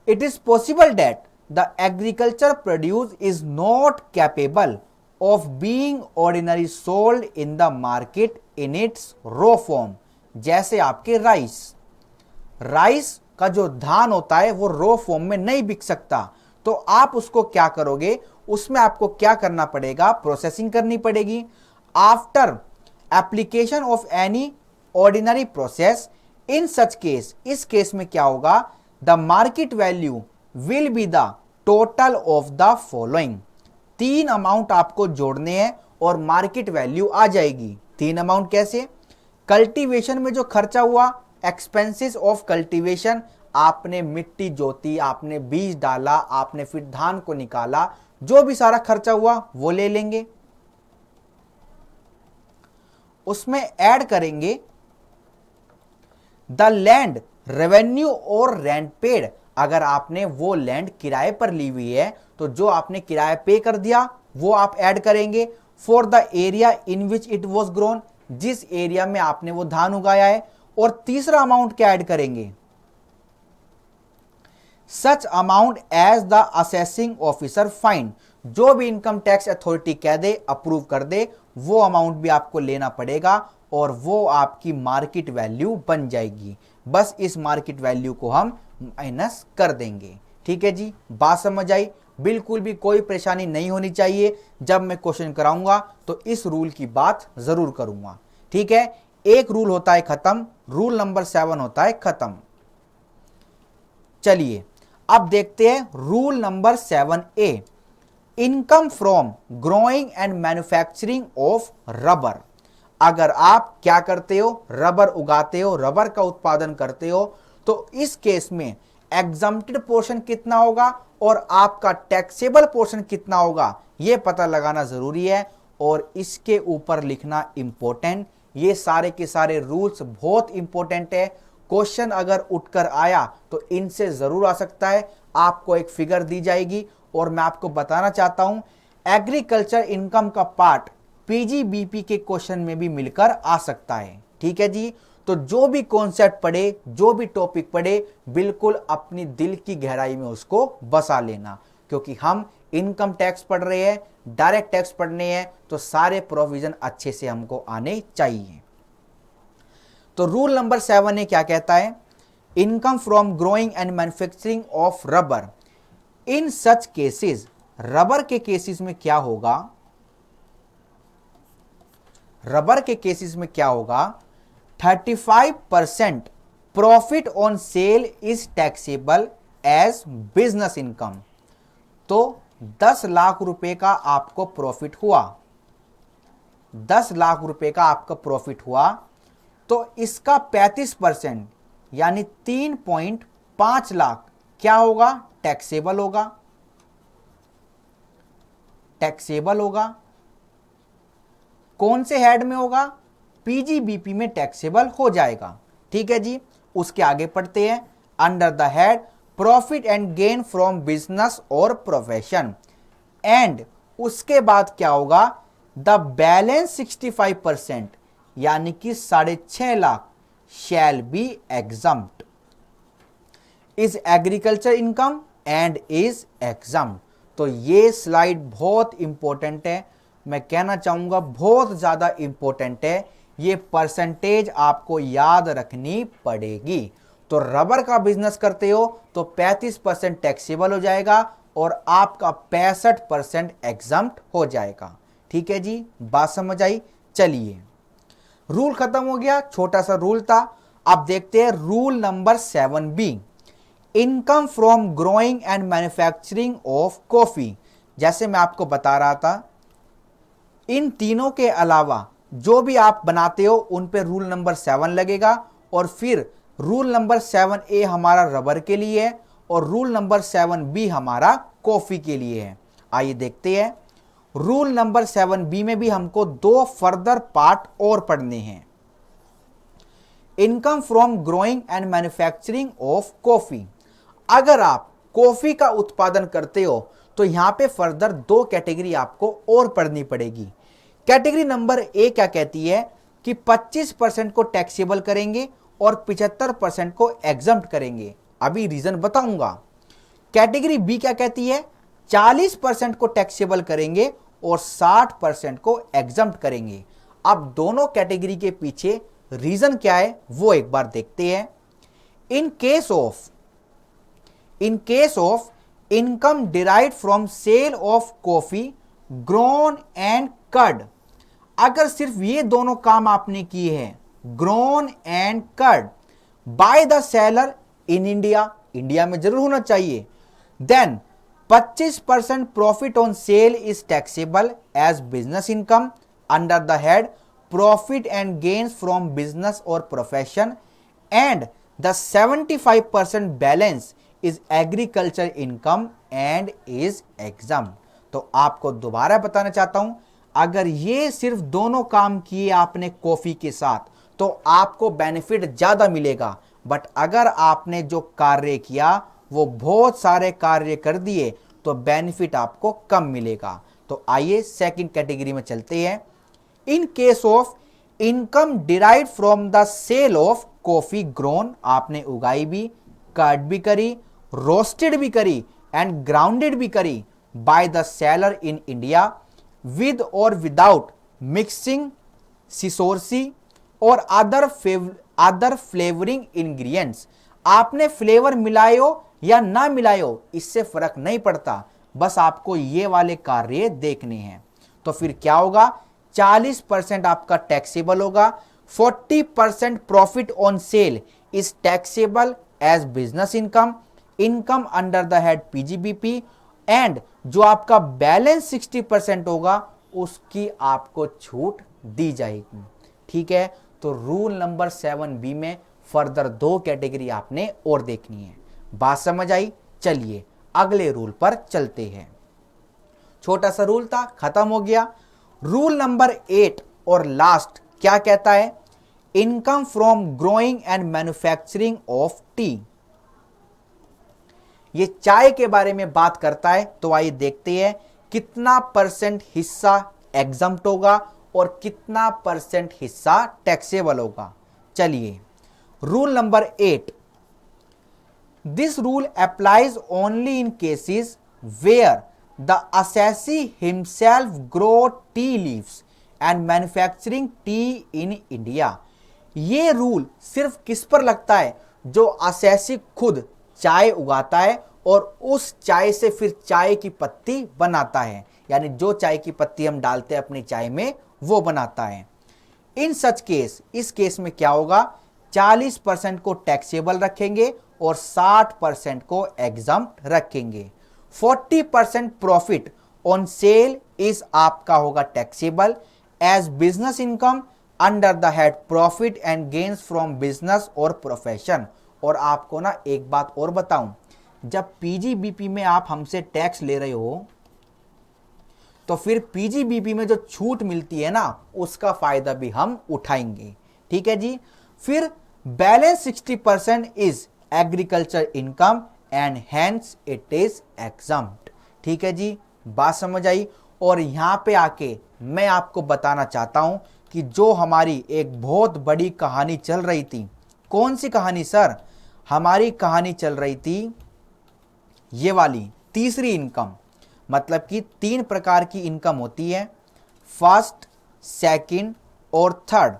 it is possible that the agriculture produce is not capable of being ordinary sold in the market in its raw form. जैसे आपके राइस का जो धान होता है वो रॉ फॉर्म में नहीं बिक सकता, तो आप उसको क्या करोगे, उसमें आपको क्या करना पड़ेगा, प्रोसेसिंग करनी पड़ेगी। After application of any ordinary process in such case, इस केस में क्या होगा, the market value will be the total of the following. 3 amount आपको जोड़ने हैं और मार्केट वैल्यू आ जाएगी। 3 अमाउंट कैसे, कल्टीवेशन में जो खर्चा हुआ, एक्सपेंसेस ऑफ कल्टीवेशन, आपने मिट्टी जोती, आपने बीज डाला, आपने फिर धान को निकाला, जो भी सारा खर्चा हुआ वो ले लेंगे, उसमें ऐड करेंगे द लैंड रेवेन्यू और रेंट पेड। अगर आपने वो लैंड किराए पर ली हुई है तो जो आपने किराया पे कर दिया वो आप ऐड करेंगे। For the area in which it was grown, जिस एरिया में आपने वो धान उगाया है। और तीसरा अमाउंट क्या ऐड करेंगे, such amount as the assessing officer find, जो भी इनकम टैक्स अथॉरिटी कह दे, अप्रूव कर दे, वो अमाउंट भी आपको लेना पड़ेगा और वो आपकी मार्केट वैल्यू बन जाएगी। बस इस मार्केट वैल्यू को हम माइनस कर देंगे। ठीक है जी, बात समझ आई, बिल्कुल भी कोई परेशानी नहीं होनी चाहिए। जब मैं क्वेश्चन कराऊंगा तो इस रूल की बात जरूर करूंगा। ठीक है, एक रूल होता है खत्म, रूल नंबर 7 होता है खत्म। चलिए अब देखते हैं rule number 7A, income from growing and manufacturing of rubber. अगर आप क्या करते हो, रबर उगाते हो, रबर का उत्पादन करते हो, तो इस केस में एग्जम्प्टेड पोर्शन कितना होगा और आपका टैक्सेबल पोर्शन कितना होगा, यह पता लगाना जरूरी है और इसके ऊपर लिखना इंपॉर्टेंट। ये सारे के सारे रूल्स बहुत इंपॉर्टेंट है। क्वेश्चन अगर उठकर आया तो इनसे जरूर आ सकता है। आपको एक फिगर दी जाएगी और मैं आपको बताना चाहता हूं, एग्रीकल्चर इनकम का पार्ट पीजीबीपी के क्वेश्चन में भी मिलकर आ सकता है। ठीक है जी, तो जो भी कॉन्सेप्ट पढ़े, जो भी टॉपिक पढ़े, बिल्कुल अपनी दिल की गहराई में उसको बसा लेना, क्योंकि हम इनकम टैक्स पढ़ रहे हैं, डायरेक्ट टैक्स पढ़ने हैं, तो सारे प्रोविजन अच्छे से हमको आने चाहिए। तो रूल नंबर 7 क्या कहता है, income from growing and manufacturing of rubber. In such cases, rubber के केसेस में क्या होगा, रबर के केसेस में क्या होगा, 35% profit on sale is taxable as business income. तो 10 लाख रुपए का आपको प्रॉफिट हुआ, 10 लाख रुपए का आपका प्रॉफिट हुआ, तो इसका 35% यानी 3.5 लाख क्या होगा, टैक्सेबल होगा, टैक्सेबल होगा। कौन से हेड में होगा, पीजीबीपी में टैक्सेबल हो जाएगा। ठीक है जी, उसके आगे पढ़ते हैं, under the head profit and gain from business और प्रोफेशन, एंड उसके बाद क्या होगा, द बैलेंस 65% यानी कि 6.5 lakh shall be exempt is agriculture income and is exempt. तो ये स्लाइड बहुत इंपॉर्टेंट है, मैं कहना चाहूंगा बहुत ज्यादा इंपॉर्टेंट है। ये परसेंटेज आपको याद रखनी पड़ेगी। तो रबर का बिजनेस करते हो तो 35% टैक्सेबल हो जाएगा और आपका 65% एग्जम्प्ट हो जाएगा। ठीक है जी, बात समझ आई। चलिए, रूल खत्म हो गया, छोटा सा रूल था। अब देखते हैं rule number 7B, income from growing and manufacturing of coffee. जैसे मैं आपको बता रहा था, इन तीनों के अलावा जो भी आप बनाते हो उन पे रूल नंबर 7 लगेगा और फिर रूल नंबर 7A हमारा रबर के लिए है और रूल नंबर 7B हमारा कॉफी के लिए है। आइए देखते हैं। रूल नंबर 7B में भी हमको 2 फर्दर पार्ट और पढ़ने हैं। Income from growing and manufacturing of coffee. अगर आप कॉफी का उत्पादन करते हो तो यहां पे फर्दर 2 कैटेगरी आपको और पढ़नी पड़ेगी। कैटेगरी नंबर ए क्या कहती है कि 25% को टैक्सेबल करेंगे और 75% को एग्जम्प्ट करेंगे। अभी रीजन बताऊंगा। कैटेगरी बी क्या कहती है, 40% को टैक्सेबल करेंगे और 60% को एग्जम्प्ट करेंगे। अब दोनों कैटेगरी के पीछे रीजन क्या है वो एक बार देखते हैं। In case of income derived from sale of coffee grown and cured, अगर सिर्फ ये दोनों काम आपने किए हैं, grown and cured, by the seller in India, India में जरूर होना चाहिए, then 25% profit on sale is taxable as business income under the head profit and gains from business और profession, and the 75% balance is agriculture income and is exempt. तो आपको दोबारा बताना चाहता हूं, अगर ये सिर्फ दोनों काम किए आपने कॉफी के साथ तो आपको बेनिफिट ज्यादा मिलेगा, बट अगर आपने जो कार्य किया वो बहुत सारे कार्य कर दिए तो बेनिफिट आपको कम मिलेगा। तो आइए सेकंड कैटेगरी में चलते हैं। In case of income derived from the sale of coffee grown, आपने उगाई भी, कट भी करी, रोस्टेड भी करी एंड ग्राउंडेड भी करी bye the seller in India with और विदाउट मिक्सिंग सिसोरसी और अदर फ्लेवरिंग इंग्रेडिएंट्स, आपने फ्लेवर मिलाए हो या ना मिलाए हो इससे फर्क नहीं पड़ता, बस आपको ये वाले कार्य देखने हैं। तो फिर क्या होगा, 40% आपका टैक्सेबल होगा, 40% profit on sale is taxable as business income, income under the head PGBP, and जो आपका बैलेंस 60% होगा उसकी आपको छूट दी जाएगी। ठीक है, तो रूल नंबर 7B में फर्दर 2 कैटेगरी आपने और देखनी है। बात समझ आई? चलिए अगले रूल पर चलते हैं। छोटा सा रूल था, खत्म हो गया। रूल नंबर 8 और लास्ट क्या कहता है, income from growing and manufacturing of T. ये चाय के बारे में बात करता है। तो आइए देखते हैं कितना परसेंट हिस्सा एग्जम्प्ट होगा और कितना परसेंट हिस्सा टैक्सेबल होगा। चलिए, rule number 8, this rule applies only in cases where the assessee himself grow tea leaves and manufacturing tea in India। ये रूल सिर्फ किस पर लगता है, जो असेसी खुद चाय उगाता है और उस चाय से फिर चाय की पत्ती बनाता है, यानी जो चाय की पत्ती हम डालते हैं अपनी चाय में वो बनाता है। इन सच केस, इस केस में क्या होगा, 40% को टैक्सेबल रखेंगे और 60% को एग्जम्प्ट रखेंगे। 40% प्रॉफिट ऑन सेल इज आपका होगा taxable as business income under the head profit and gains from business और प्रोफेशन। और आपको ना एक बात और बताऊं, जब पीजीबीपी में आप हमसे टैक्स ले रहे हो तो फिर पीजीबीपी में जो छूट मिलती है ना उसका फायदा भी हम उठाएंगे। ठीक है जी। फिर balance 60% is agriculture income and hence it is exempt. ठीक है जी, बात समझ आई। और यहां पे आके मैं आपको बताना चाहता हूं कि जो हमारी एक बहुत बड़ी कहानी चल रही थी, कौन सी कहानी सर, हमारी कहानी चल रही थी ये वाली तीसरी इनकम। मतलब कि 3 प्रकार की इनकम होती है, फर्स्ट, सेकंड और थर्ड।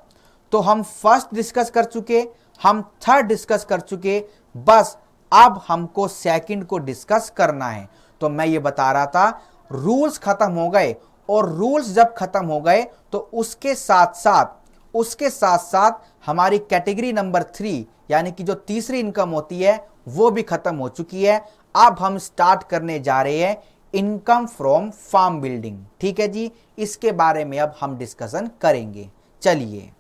तो हम फर्स्ट डिस्कस कर चुके, हम थर्ड डिस्कस कर चुके, बस अब हमको सेकंड को डिस्कस करना है। तो मैं ये बता रहा था रूल्स खत्म हो गए, और रूल्स जब खत्म हो गए तो उसके साथ साथ हमारी कैटेगरी नंबर 3 यानी कि जो तीसरी इनकम होती है वो भी खत्म हो चुकी है। अब हम स्टार्ट करने जा रहे हैं इनकम फ्रॉम फार्म बिल्डिंग। ठीक है जी, इसके बारे में अब हम डिस्कशन करेंगे। चलिए,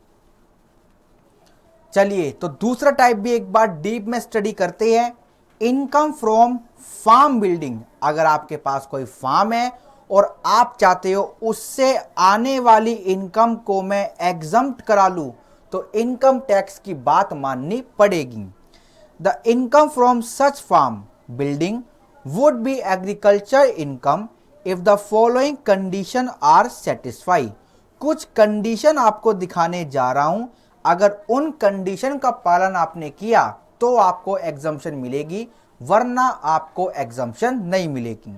चलिए तो दूसरा टाइप भी एक बार डीप में स्टडी करते हैं, इनकम फ्रॉम फार्म बिल्डिंग। अगर आपके पास कोई फार्म है और आप चाहते हो उससे आने वाली इनकम को मैं एग्जम्प्ट करा लूं, तो इनकम टैक्स की बात माननी पड़ेगी। The income from such farm building would be agriculture income if the following condition are satisfy. कुछ कंडीशन आपको दिखाने जा रहा हूं, अगर उन कंडीशन का पालन आपने किया तो आपको एग्जम्पशन मिलेगी, वरना आपको एग्जम्पशन नहीं मिलेगी।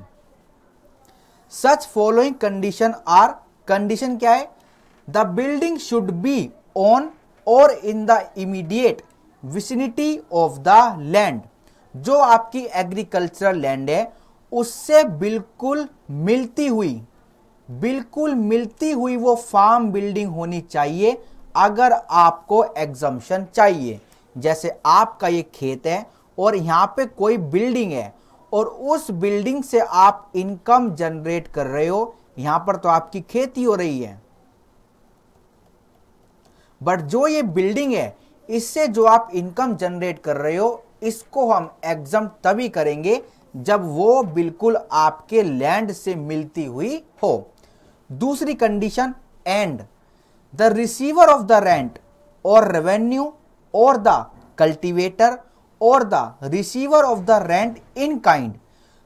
Such following condition are, condition क्या है? The building should be on और in the immediate vicinity of the land. जो आपकी एग्रीकल्चरल लैंड है उससे बिल्कुल मिलती हुई वो फार्म बिल्डिंग होनी चाहिए अगर आपको एग्जम्पशन चाहिए। जैसे आपका ये खेत है और यहां पे कोई बिल्डिंग है और उस बिल्डिंग से आप इनकम जनरेट कर रहे हो, यहां पर तो आपकी खेती हो रही है, बट जो ये बिल्डिंग है इससे जो आप इनकम जनरेट कर रहे हो, इसको हम एग्जम्प्ट तभी करेंगे जब वो बिल्कुल आपके लैंड से मिलती हुई हो। दूसरी condition, and the receiver of the rent और revenue or the cultivator or the receiver of the rent in kind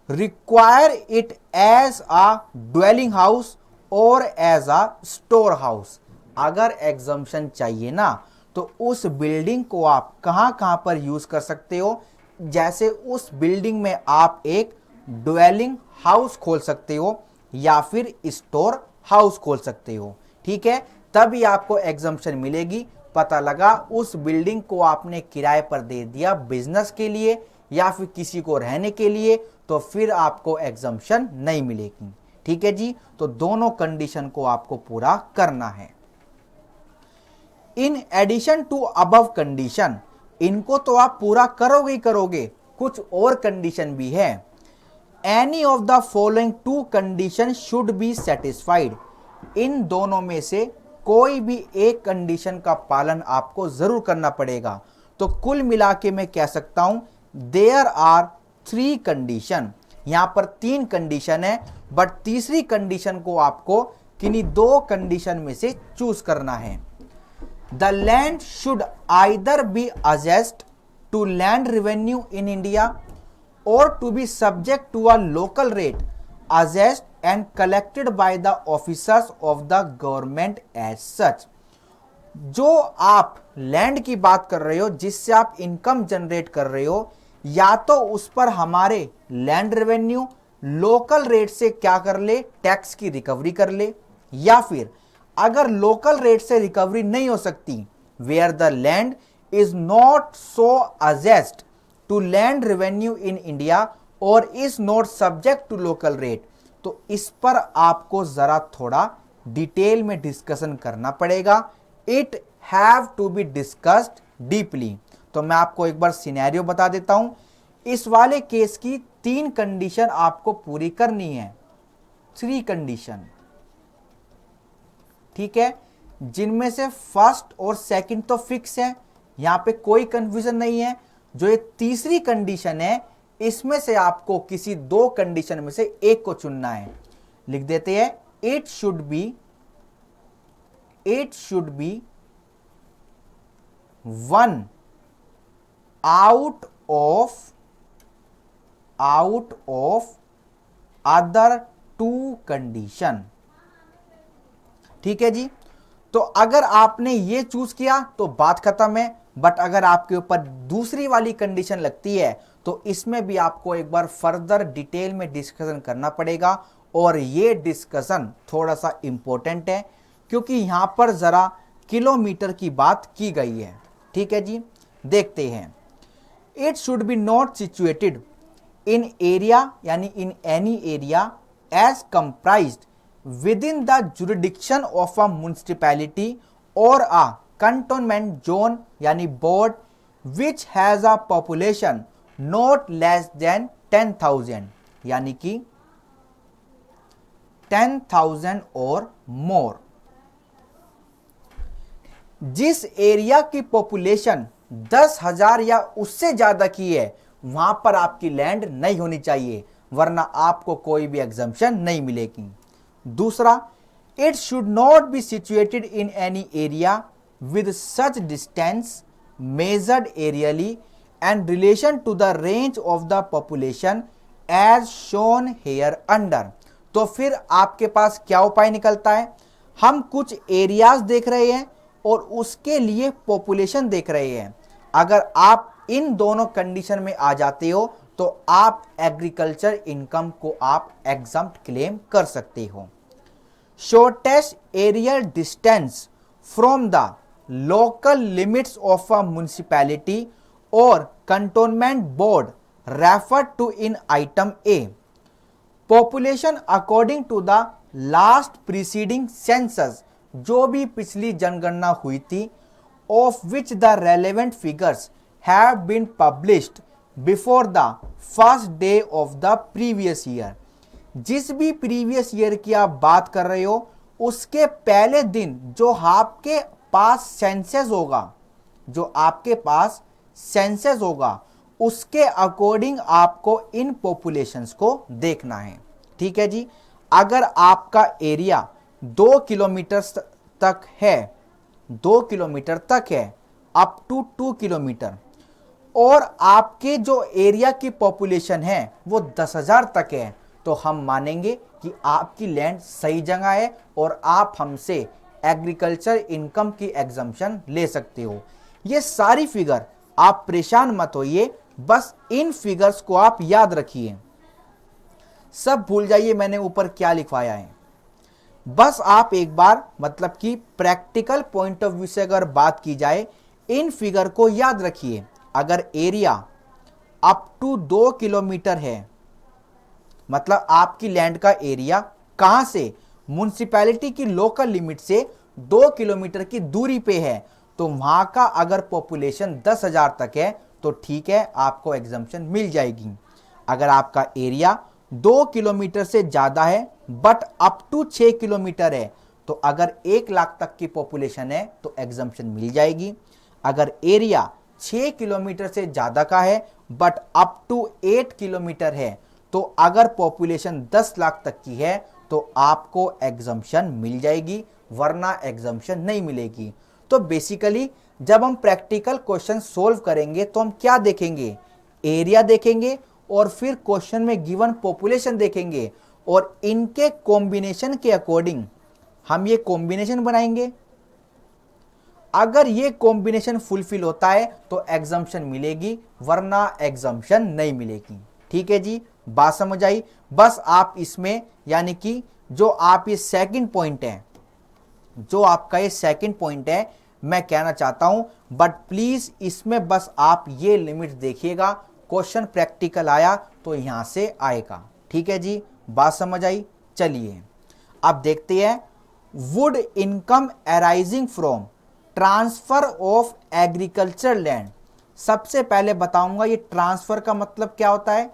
require it as a dwelling house or as a store house. अगर exemption चाहिए ना तो उस building को आप कहां कहां पर यूज कर सकते हो? जैसे उस बिल्डिंग में आप एक ड्वेलिंग हाउस खोल सकते हो या फिर स्टोर हाउस खोल सकते हो, ठीक है, तभी आपको एग्जम्पशन मिलेगी। पता लगा उस बिल्डिंग को आपने किराए पर दे दिया बिजनेस के लिए या फिर किसी को रहने के लिए, तो फिर आपको एग्जम्पशन नहीं मिलेगी, ठीक है जी। तो दोनों कंडीशन को आपको पूरा करना है। In addition to above condition, इनको तो आप पूरा करोगे ही करोगे, कुछ और कंडीशन भी है। Any of the following two condition should be satisfied. इन दोनों में से कोई भी एक कंडीशन का पालन आपको जरूर करना पड़ेगा। तो कुल मिला के मैं कह सकता हूं देयर आर 3 कंडीशन। यहां पर 3 कंडीशन है, बट तीसरी कंडीशन को आपको किन्हीं 2 कंडीशन में से चूज करना है। The land should either be assessed to land revenue in India or to be subject to a local rate assessed and collected by the officers of the government as such। जो आप land की बात कर रहे हो, जिससे आप income generate कर रहे हो, या तो उस पर हमारे लैंड रेवेन्यू लोकल रेट से क्या कर ले, टैक्स की रिकवरी कर ले, या फिर अगर लोकल रेट से रिकवरी नहीं हो सकती, where the land is not so assessed to land revenue in India और is not subject to local rate, तो इस पर आपको जरा थोड़ा डिटेल में डिस्कशन करना पड़ेगा। It have to be discussed deeply. तो मैं आपको एक बार सिनेरियो बता देता हूं। इस वाले केस की 3 कंडीशन आपको पूरी करनी है, 3 कंडीशन, ठीक है, जिनमें से फर्स्ट और सेकंड तो फिक्स है, यहां पे कोई कंफ्यूजन नहीं है। जो ये तीसरी कंडीशन है, इसमें से आपको किसी 2 कंडीशन में से एक को चुनना है। लिख देते हैं, it should B one out of other 2 condition, ठीक है जी। तो अगर आपने ये चूज किया तो बात खत्म है, बट अगर आपके ऊपर दूसरी वाली कंडीशन लगती है तो इसमें भी आपको एक बार फर्दर डिटेल में डिस्कशन करना पड़ेगा। और ये डिस्कशन थोड़ा सा इंपॉर्टेंट है क्योंकि यहां पर जरा किलोमीटर की बात की गई है, ठीक है जी। देखते हैं, it should be not situated in area, यानी in any area as comprised within the jurisdiction of a municipality or a cantonment zone यानी board which has a population not less than 10,000 यानी कि 10,000 or more। जिस area की population 10,000 या उससे ज्यादा की है वहां पर आपकी लैंड नहीं होनी चाहिए, वरना आपको कोई भी एग्जम्पशन नहीं मिलेगी। दूसरा, it should not be situated in any area with such distance measured aerially and relation to the range of the population as shown hereunder. तो फिर आपके पास क्या उपाय निकलता है, हम कुछ एरियाज देख रहे हैं और उसके लिए पॉपुलेशन देख रहे हैं। अगर आप इन दोनों कंडीशन में आ जाते हो तो आप एग्रीकल्चर इनकम को आप एग्जम्प्ट क्लेम कर सकते हो। Shortest aerial distance from the local limits of a municipality और cantonment board referred to in item A. Population according to the last preceding census, जो भी पिछली जनगणना हुई थी, of which the relevant figures have been published before the first day of the previous year. जिस भी previous year की आप बात कर रहे हो उसके पहले दिन जो आपके पास सेंसस होगा, जो आपके पास सेंसस होगा उसके अकॉर्डिंग आपको इन पॉपुलेशंस को देखना है। ठीक है जी। अगर आपका एरिया 2 किलोमीटर तक है, 2 किलोमीटर तक है अप टू 2 किलोमीटर, और आपके जो एरिया की पॉपुलेशन है वो 10,000 तक है, तो हम मानेंगे कि आपकी लैंड सही जगह है और आप हमसे एग्रीकल्चर इनकम की एग्जम्पशन ले सकते हो। ये सारी फिगर आप परेशान मत होइए, बस इन फिगर्स को आप याद रखिए, सब भूल जाइए मैंने ऊपर क्या लिखवाया है। बस आप एक बार मतलब कि प्रैक्टिकल पॉइंट ऑफ व्यू से अगर बात की जाए, इन फिगर को याद रखिए। अगर एरिया अप टू 2 किलोमीटर है, मतलब आपकी लैंड का एरिया कहां से, म्युनिसिपैलिटी की लोकल लिमिट से 2 किलोमीटर की दूरी पे है, तो वहां का अगर पॉपुलेशन 10,000 तक है तो ठीक है, आपको एग्जम्पशन मिल जाएगी। अगर आपका एरिया 2 किलोमीटर से ज्यादा है बट अप टू 6 किलोमीटर है, तो अगर 1 लाख तक की पॉपुलेशन है तो एग्जम्पशन मिल जाएगी। अगर एरिया 6 किलोमीटर से ज्यादा का है बट अप टू 8 किलोमीटर है, तो अगर पॉपुलेशन 10 लाख तक की है तो आपको एग्जम्पशन मिल जाएगी, वरना एग्जम्पशन नहीं मिलेगी। तो बेसिकली जब हम प्रैक्टिकल क्वेश्चन सोल्व करेंगे तो हम क्या देखेंगे, एरिया देखेंगे और फिर क्वेश्चन में गिवन पॉपुलेशन देखेंगे और इनके कॉम्बिनेशन के अकॉर्डिंग हम ये कॉम्बिनेशन बनाएंगे। अगर ये कॉम्बिनेशन फुलफिल होता है तो एग्जम्पशन मिलेगी, वरना एग्जम्पशन नहीं मिलेगी। ठीक है जी, बात समझ आई। बस आप इसमें यानी कि जो आप ये सेकंड पॉइंट है, जो आपका ये सेकंड पॉइंट है, मैं कहना चाहता हूं, बट प्लीज इसमें बस आप ये लिमिट देखिएगा, क्वेश्चन प्रैक्टिकल आया तो यहां से आएगा। ठीक है जी, बात समझ आई। चलिए अब देखते हैं, would income arising from transfer of agriculture land. सबसे पहले बताऊंगा ये ट्रांसफर का मतलब क्या होता है।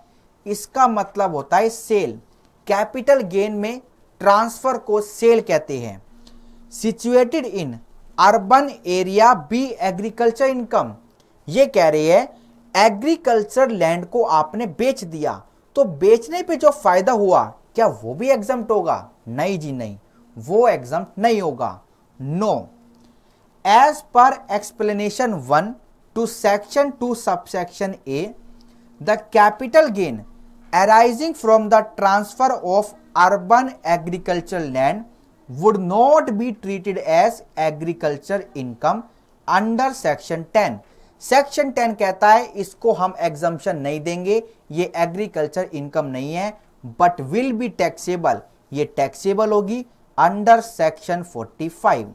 इसका मतलब होता है सेल। कैपिटल गेन में ट्रांसफर को सेल कहते हैं। Situated in urban area be agriculture income, ये कह रहे हैं एग्रीकल्चर लैंड को आपने बेच दिया तो बेचने पे जो फायदा हुआ क्या वो भी एग्जम्प्ट होगा? नहीं जी नहीं, वो एग्जम्प्ट नहीं होगा। नो, एज पर explanation 1 to section 2 subsection A, the capital gain arising from the transfer of urban agricultural land would not be treated as agriculture income under section 10। Section 10 कहता है इसको हम एग्जम्पशन नहीं देंगे, ये एग्रीकल्चर इनकम नहीं है, बट विल बी टैक्सेबल, ये टैक्सेबल होगी अंडर सेक्शन 45।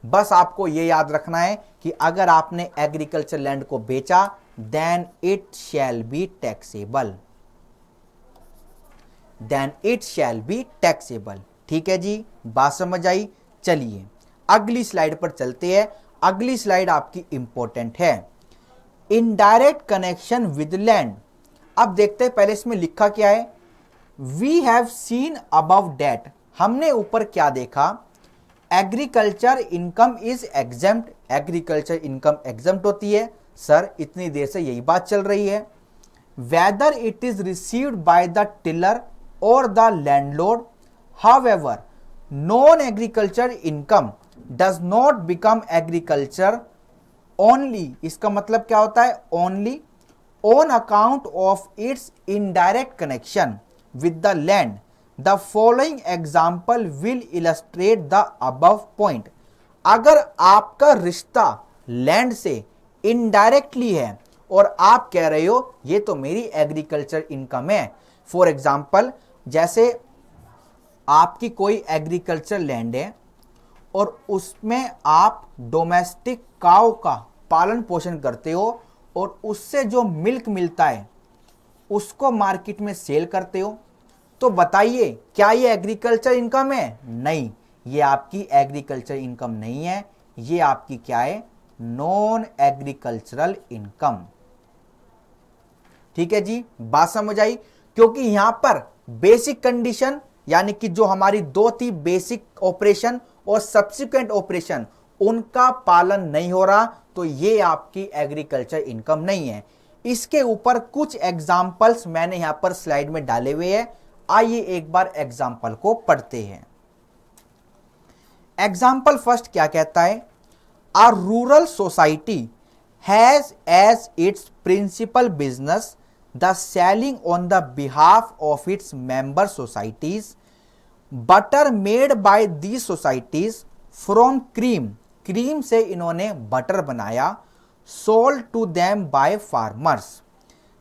बस आपको ये याद रखना है कि अगर आपने एग्रीकल्चर लैंड को बेचा then it shall be taxable, then it shall be taxable. ठीक है जी, बात समझ आई। चलिए अगली स्लाइड पर चलते हैं। अगली स्लाइड आपकी इंपॉर्टेंट है, इनडायरेक्ट कनेक्शन विद लैंड। अब देखते हैं पहले इसमें लिखा क्या है। We have seen above that, हमने ऊपर क्या देखा, agriculture income is exempt, agriculture income exempt होती है। सर इतनी देर से यही बात चल रही है। Whether it is received by the tiller और the landlord, however non agriculture income does not become agriculture only, इसका मतलब क्या होता है? Only on account of its indirect connection with the land. The following example will illustrate the above point. अगर आपका रिश्ता land से इनडायरेक्टली है और आप कह रहे हो ये तो मेरी एग्रीकल्चर इनकम है, फॉर एग्जाम्पल जैसे आपकी कोई एग्रीकल्चर लैंड है और उसमें आप डोमेस्टिक काऊ का पालन पोषण करते हो और उससे जो मिल्क मिलता है उसको मार्केट में सेल करते हो, तो बताइए क्या ये एग्रीकल्चर इनकम है? नहीं, ये आपकी एग्रीकल्चर इनकम नहीं है, ये आपकी क्या है? Non agricultural income. ठीक है जी, बात समझ आई? क्योंकि यहां पर बेसिक कंडीशन यानी कि जो हमारी दो थी बेसिक ऑपरेशन और सब्सिक्वेंट ऑपरेशन, उनका पालन नहीं हो रहा, तो ये आपकी एग्रीकल्चर इनकम नहीं है। इसके ऊपर कुछ एग्जाम्पल्स मैंने यहां पर स्लाइड में डाले हुए हैं, आइए एक बार एग्जाम्पल को पढ़ते हैं। एग्जाम्पल फर्स्ट क्या कहता है? A rural society has as its principal business the selling on the behalf of its member societies butter made by these societies from cream, cream से इन्होंने बटर बनाया, sold to them by farmers.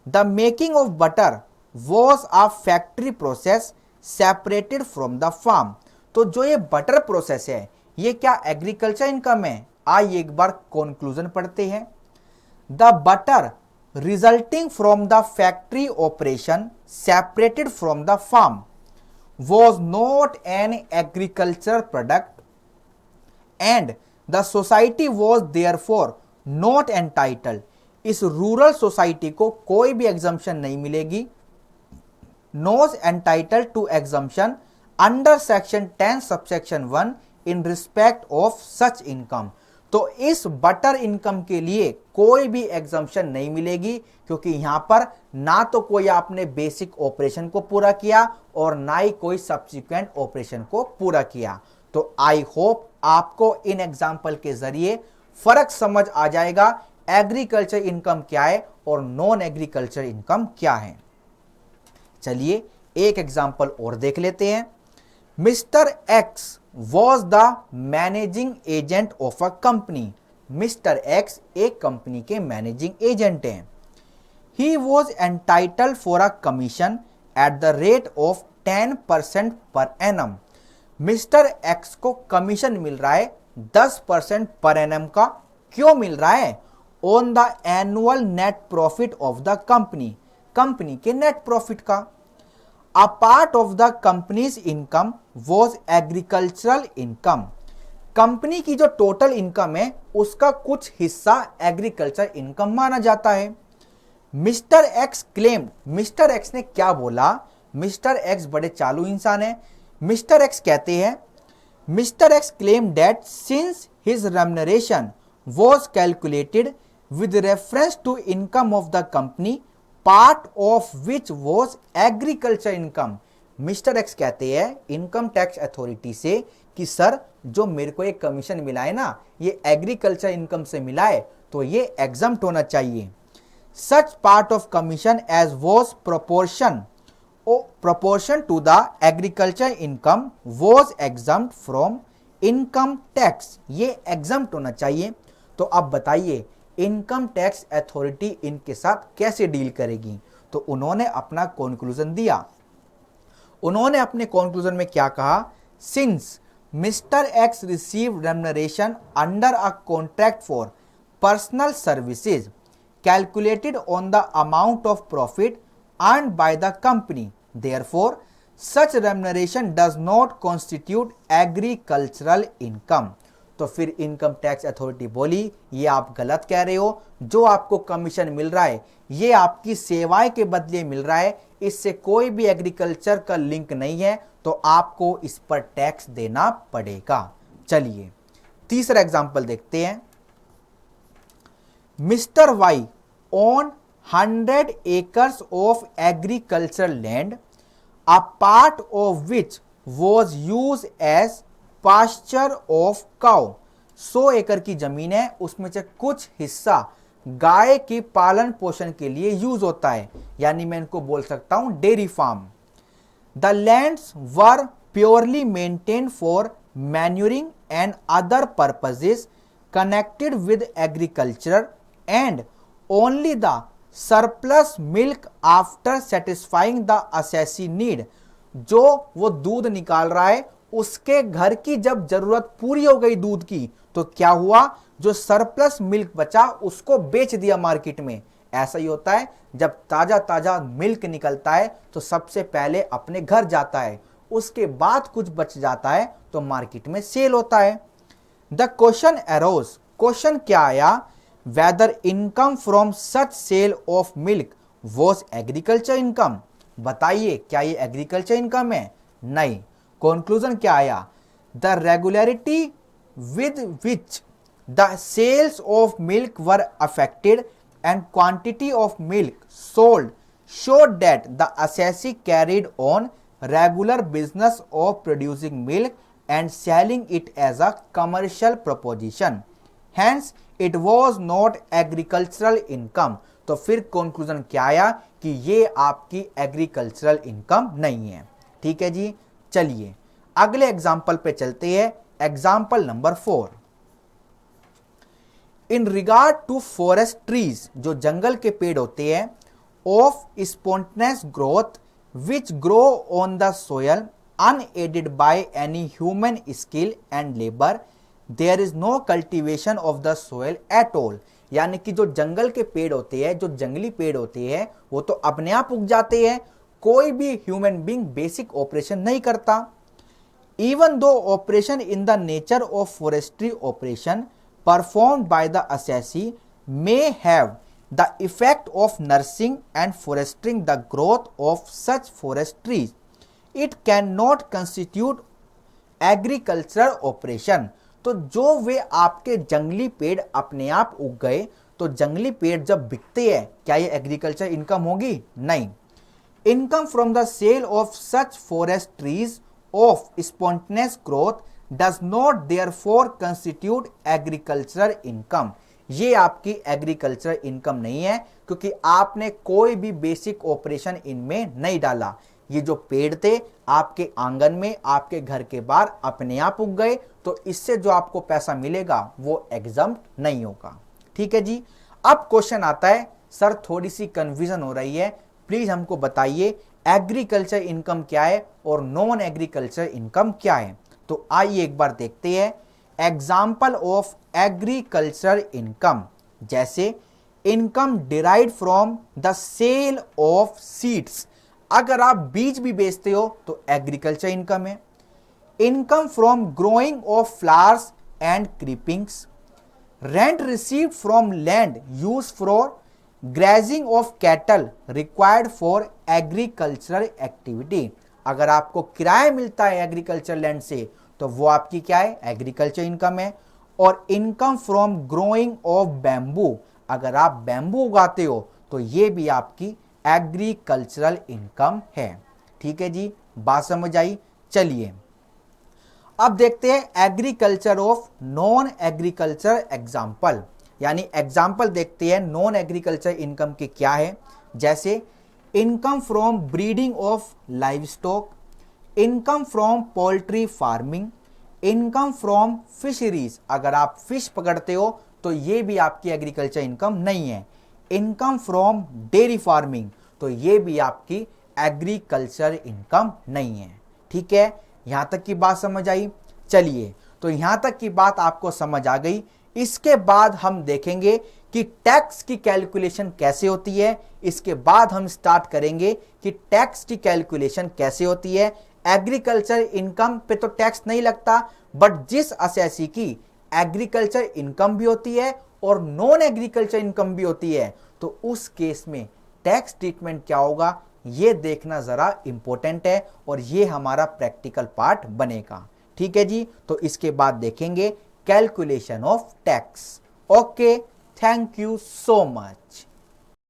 The making of butter was a factory process separated from the farm. तो जो ये butter process है ये क्या agriculture income है? आइए एक बार कंक्लूजन पढ़ते हैं। The butter resulting from the factory operation separated from the farm was not an agricultural product and the society was therefore not entitled। इस रूरल सोसाइटी को कोई भी एग्जम्पशन नहीं मिलेगी, not entitled to exemption under section 10 subsection 1 in respect of such income. तो इस butter income के लिए कोई भी एग्जम्पशन नहीं मिलेगी, क्योंकि यहां पर ना तो कोई आपने बेसिक ऑपरेशन को पूरा किया और ना ही कोई सब्सिक्वेंट ऑपरेशन को पूरा किया। तो आई होप आपको इन एग्जाम्पल के जरिए फर्क समझ आ जाएगा एग्रीकल्चर इनकम क्या है और नॉन एग्रीकल्चर इनकम क्या है। चलिए एक एग्जाम्पल और देख लेते हैं। Mister x was the managing agent of a company। Mister x एक कंपनी के मैनेजिंग एजेंट हैं। He was entitled for a commission at the rate of 10% per annum। Mister x को कमीशन मिल रहा है 10% पर एनम का। क्यों मिल रहा है? On the annual net profit of the company, company के नेट प्रॉफिट का। A part of the company's income was agricultural income। Company की जो टोटल इनकम है उसका कुछ हिस्सा एग्रीकल्चर इनकम माना जाता है। Mister x claimed, mister x ने क्या बोला? मिस्टर एक्स बड़े चालू इंसान है। मिस्टर एक्स कहते हैं, mister x claim that since his remuneration was calculated with reference to income of the company, part of which was agriculture income। Mister x कहते हैं इनकम टैक्स अथॉरिटी से कि सर जो मेरे को एक कमीशन मिला है ना ये एग्रीकल्चर इनकम से मिला है, तो ये एग्जम्प्ट होना चाहिए। Such part of commission as was proportion to the agriculture income was exempt from income tax। ये एग्जम्प्ट होना चाहिए। तो अब बताइए इनकम टैक्स अथॉरिटी इनके साथ कैसे डील करेगी? तो उन्होंने अपना कंक्लूजन दिया। उन्होंने अपने कंक्लूजन में क्या कहा? Since mister x receive remuneration under a contract for personal services calculated on the amount of profit earned by the company, therefore such remuneration does not constitute agricultural income। तो फिर income tax authority बोली ये आप गलत कह रहे हो, जो आपको कमीशन मिल रहा है ये आपकी सेवाएं के बदले मिल रहा है, इससे कोई भी एग्रीकल्चर का लिंक नहीं है, तो आपको इस पर टैक्स देना पड़ेगा। चलिए तीसरा एग्जांपल देखते हैं। Mister Y own 100 acres of agricultural land, a part of which was used as pasture of cow। 100 एकड़ की जमीन है, उसमें से कुछ हिस्सा गाय के पालन पोषण के लिए यूज होता है, यानी मैं इनको बोल सकता हूं dairy farm. The lands were purely maintained for manuring and other purposes connected with agriculture and only the surplus milk after satisfying the assessee need. जो वो दूध निकाल रहा है उसके घर की जब जरूरत पूरी हो गई दूध की, तो क्या हुआ, जो सरप्लस मिल्क बचा उसको बेच दिया मार्केट में। ऐसा ही होता है, जब ताजा ताजा मिल्क निकलता है तो सबसे पहले अपने घर जाता है, उसके बाद कुछ बच जाता है तो मार्केट में सेल होता है। द क्वेश्चन अरोज, क्वेश्चन क्या आया, whether income from such sale of milk was agriculture income. बताइए क्या ये एग्रीकल्चर इनकम है? नहीं। कंक्लूजन क्या आया, the regularity with which the sales of milk were affected and quantity of milk sold showed that the assessee carried on regular business of producing milk and selling it as a commercial proposition. Hence, it was not agricultural income. तो फिर conclusion क्या आया कि ये आपकी agricultural income नहीं है। ठीक है जी, चलिए अगले एग्जाम्पल पे चलते हैं। Example number 4। In regard to forest trees, जो जंगल के पेड़ होते हैं, of spontaneous growth which grow on the soil unaided by any human skill and labor, there is no cultivation of the soil at all। यानी कि जो जंगल के पेड़ होते हैं, जो जंगली पेड़ होते हैं, वो तो अपने आप उग जाते हैं, कोई भी ह्यूमन बीइंग बेसिक ऑपरेशन नहीं करता। Even though operation in the nature of forestry operation performed by the assessee may have the effect of nursing and fostering the growth of such forest trees, it cannot constitute agricultural operation। तो जो वे आपके जंगली पेड़ अपने आप उग गए, तो जंगली पेड़ जब बिकते हैं, क्या ये एग्रीकल्चर इनकम होगी? नहीं। Income from the sale of such forest trees of spontaneous growth does not therefore constitute agricultural income. ये आपकी एग्रीकल्चर इनकम नहीं है, क्योंकि आपने कोई भी बेसिक ऑपरेशन इनमें नहीं डाला। ये जो पेड़ थे आपके आंगन में, आपके घर के बाहर अपने आप उग गए, तो इससे जो आपको पैसा मिलेगा वो एग्जम्प्ट नहीं होगा। ठीक है जी। अब क्वेश्चन आता है, सर थोड़ी सी कंफ्यूजन हो रही है, प्लीज हमको बताइए एग्रीकल्चर इनकम क्या है और नॉन एग्रीकल्चर इनकम क्या है। तो आइए एक बार देखते हैं एग्जाम्पल ऑफ एग्रीकल्चर इनकम। जैसे income derived from the sale of seeds, अगर आप बीज भी बेचते हो तो एग्रीकल्चर इनकम है। Income from growing of flowers and creepings, rent received from land use for grazing of cattle required for agricultural activity. अगर आपको किराया मिलता है एग्रीकल्चर लैंड से, तो वो आपकी क्या है? एग्रीकल्चर इनकम है। और income from growing of bamboo, अगर आप बैम्बू उगाते हो तो ये भी आपकी एग्रीकल्चरल इनकम है। ठीक है जी, बात समझ आई। चलिए अब देखते हैं agriculture of non agriculture example, यानी एग्जाम्पल देखते हैं नॉन एग्रीकल्चर इनकम के क्या है। जैसे income from breeding of live stock, income from poultry farming, income from fisheries, अगर आप फिश पकड़ते हो तो ये भी आपकी एग्रीकल्चर इनकम नहीं है। इनकम फ्रॉम डेयरी फार्मिंग, तो ये भी आपकी एग्रीकल्चर इनकम नहीं है। ठीक है, यहां तक की बात समझ आई। चलिए, तो यहां तक की बात आपको समझ आ गई। इसके बाद हम देखेंगे कि टैक्स की कैलकुलेशन कैसे होती है। इसके बाद हम स्टार्ट करेंगे कि टैक्स की कैलकुलेशन कैसे होती है। एग्रीकल्चर इनकम पे तो टैक्स नहीं लगता, बट जिस असेसी की एग्रीकल्चर इनकम भी होती है और नॉन एग्रीकल्चर इनकम भी होती है, तो उस केस में टैक्स ट्रीटमेंट क्या होगा ये देखना जरा इंपॉर्टेंट है, और ये हमारा प्रैक्टिकल पार्ट बनेगा। ठीक है जी। तो इसके बाद देखेंगे calculation of tax. Okay, thank you so much.